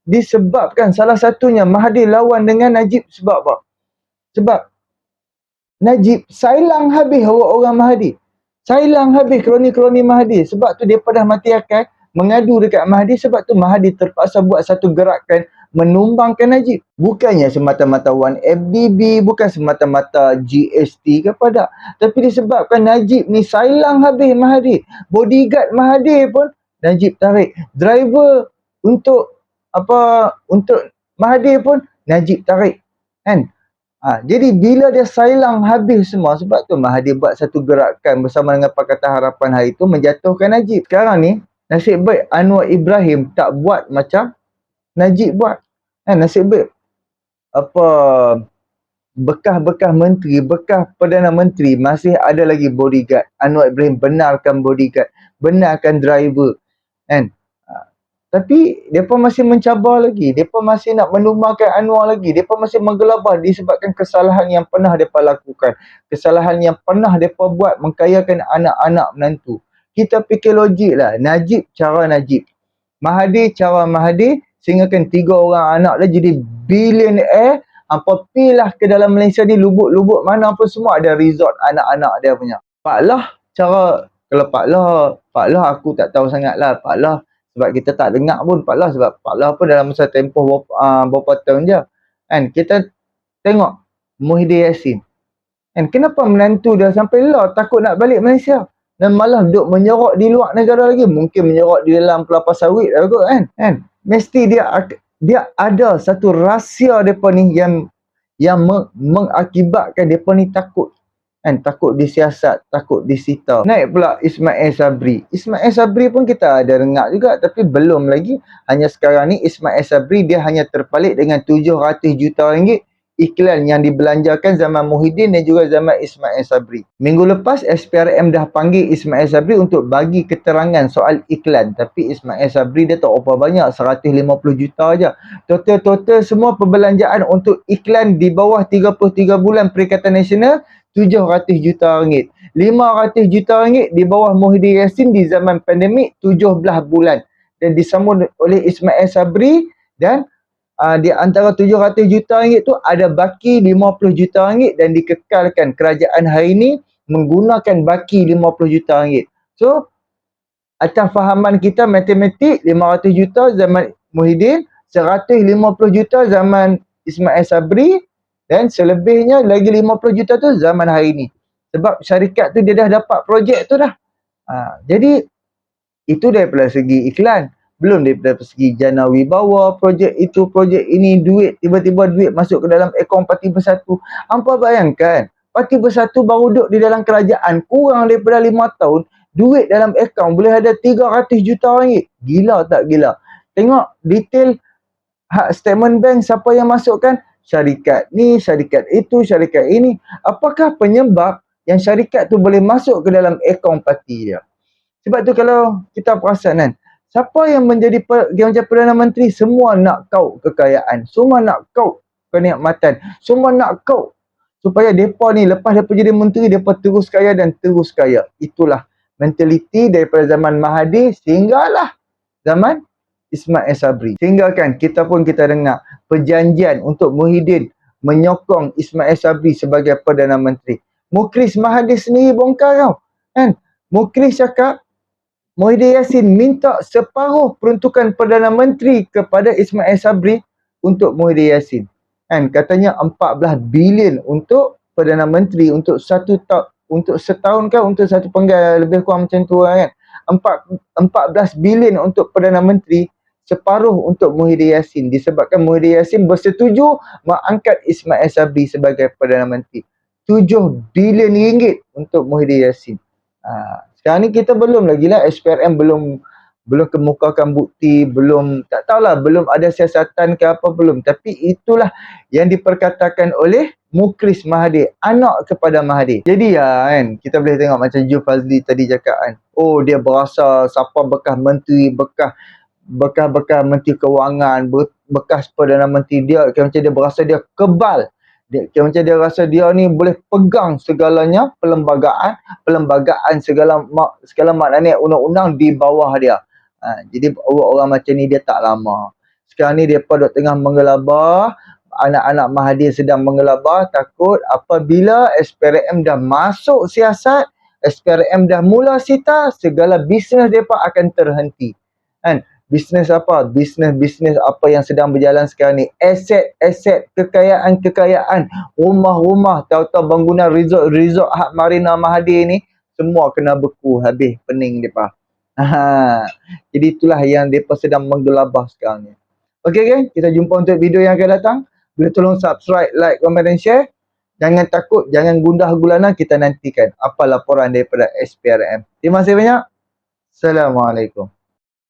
disebabkan salah satunya Mahathir lawan dengan Najib. Sebab apa? Sebab Najib sailang habis orang-orang Mahathir, sailang habis kroni-kroni Mahathir. Sebab tu dia pada mati akal mengadu dekat Mahathir. Sebab tu Mahathir terpaksa buat satu gerakan menumbangkan Najib. Bukannya semata-mata 1FDB, bukan semata-mata GST kepada, tapi disebabkan Najib ni sailang habis Mahathir. Bodyguard Mahathir pun Najib tarik. Driver untuk untuk Mahathir pun Najib tarik kan. Jadi bila dia sailang habis semua, sebab tu Mahathir buat satu gerakan bersama dengan Pakatan Harapan hari itu menjatuhkan Najib. Sekarang ni nasib baik Anwar Ibrahim tak buat macam Najib buat. Nasib baik bekas-bekas menteri, bekas Perdana Menteri masih ada lagi bodyguard. Anwar Ibrahim benarkan bodyguard, benarkan driver kan. Tapi mereka masih mencabar lagi. Mereka masih nak menumakan Anwar lagi. Mereka masih menggelabah disebabkan kesalahan yang pernah mereka lakukan. Kesalahan yang pernah mereka buat mengkayakan anak-anak menantu. Kita fikir logik lah. Najib cara Najib. Mahathir cara Mahathir. Sehingga kan 3 orang anak dia jadi billionaire. Apabila ke dalam Malaysia ni lubuk-lubuk mana pun semua ada resort anak-anak dia punya. Pak Lah cara, kalau Pak Lah aku tak tahu sangat lah. Pak Lah sebab kita tak dengar pun Pak Lah, sebab Pak Lah pun dalam masa tempoh berapa tahun je kan. Kita tengok Muhyiddin Yassin kan, kenapa menantu dia sampai lah takut nak balik Malaysia dan malah duduk menyerok di luar negara lagi, mungkin menyerok di dalam kelapa sawit lah kot kan. Mesti dia ada satu rahsia depa ni yang mengakibatkan depa ni takut kan, takut disiasat, takut disita. Naik pula Ismail Sabri. Ismail Sabri pun kita ada dengar juga, tapi belum lagi. Hanya sekarang ni Ismail Sabri dia hanya terpalit dengan 700 juta ringgit iklan yang dibelanjakan zaman Muhyiddin dan juga zaman Ismail Sabri. Minggu lepas SPRM dah panggil Ismail Sabri untuk bagi keterangan soal iklan, tapi Ismail Sabri dia tak apa banyak, 150 juta aja. Total semua perbelanjaan untuk iklan di bawah 33 bulan Perikatan Nasional 700 juta ringgit. 500 juta ringgit di bawah Muhyiddin Yassin di zaman pandemik 17 bulan. Dan disambung oleh Ismail Sabri, dan di antara 700 juta ringgit tu ada baki 50 juta ringgit dan dikekalkan kerajaan hari ini menggunakan baki 50 juta ringgit. So atas fahaman kita matematik, 500 juta zaman Muhyiddin, 150 juta zaman Ismail Sabri, dan selebihnya lagi 50 juta tu zaman hari ni. Sebab syarikat tu dia dah dapat projek tu dah. Jadi itu daripada segi iklan. Belum daripada segi jana wibawa, projek itu, projek ini, duit, tiba-tiba duit masuk ke dalam akaun Parti Bersatu. Hampa bayangkan, Parti Bersatu baru duduk di dalam kerajaan kurang daripada 5 tahun, duit dalam akaun boleh ada 300 juta ringgit. Gila tak gila? Tengok detail hak statement bank siapa yang masukkan. Syarikat ni, syarikat itu, syarikat ini. Apakah penyebab yang syarikat tu boleh masuk ke dalam akaun parti dia? Sebab tu kalau kita perasan kan, siapa yang menjadi Perdana Menteri, semua nak kau kekayaan, semua nak kau kenikmatan, semua nak kau supaya mereka ni lepas mereka jadi menteri, mereka terus kaya dan terus kaya. Itulah mentaliti daripada zaman Mahathir sehinggalah zaman Ismail Sabri. Sehingga kan kita dengar perjanjian untuk Muhyiddin menyokong Ismail Sabri sebagai Perdana Menteri. Mukhlis Mahathir sendiri bongkar tau. Kan? Mukhlis cakap Muhyiddin Yassin minta separuh peruntukan Perdana Menteri kepada Ismail Sabri untuk Muhyiddin Yassin. Kan? Katanya 14 bilion untuk Perdana Menteri untuk untuk setahun kan, untuk satu penggal, lebih kurang macam tu kan. 14 bilion untuk Perdana Menteri, separuh untuk Muhyiddin Yassin, disebabkan Muhyiddin Yassin bersetuju mengangkat Ismail Sabri sebagai Perdana Menteri. 7 bilion ringgit untuk Muhyiddin Yassin. Sekarang ni kita belum lagi lah, SPRM belum kemukakan bukti, belum, tak tahulah, belum ada siasatan ke apa, belum. Tapi itulah yang diperkatakan oleh Mukhlis Mahathir, anak kepada Mahathir. Jadi ya kan, kita boleh tengok macam Ju Fazli tadi cakap kan, oh dia berasa siapa bekas menteri, bekas menteri kewangan, bekas Perdana Menteri, dia macam dia berasa dia kebal. Macam dia rasa dia ni boleh pegang segalanya, perlembagaan segala maknanya undang-undang di bawah dia. Jadi orang macam ni dia tak lama. Sekarang ni dia pada tengah menggelabah, anak-anak Mahathir sedang menggelabah, takut apabila SPRM dah masuk siasat, SPRM dah mula sita, segala bisnes mereka akan terhenti. Kan? Bisnes apa? Bisnes apa yang sedang berjalan sekarang ni. Aset, kekayaan, rumah-rumah, tahu-tahu bangunan resort hak Marina Mahathir ni, semua kena beku, habis pening mereka. Jadi itulah yang mereka sedang menggelabah sekarang ni. Okey geng, kita jumpa untuk video yang akan datang. Boleh tolong subscribe, like, komen dan share. Jangan takut, jangan gundah gulana, kita nantikan apa laporan daripada SPRM. Terima kasih banyak. Assalamualaikum.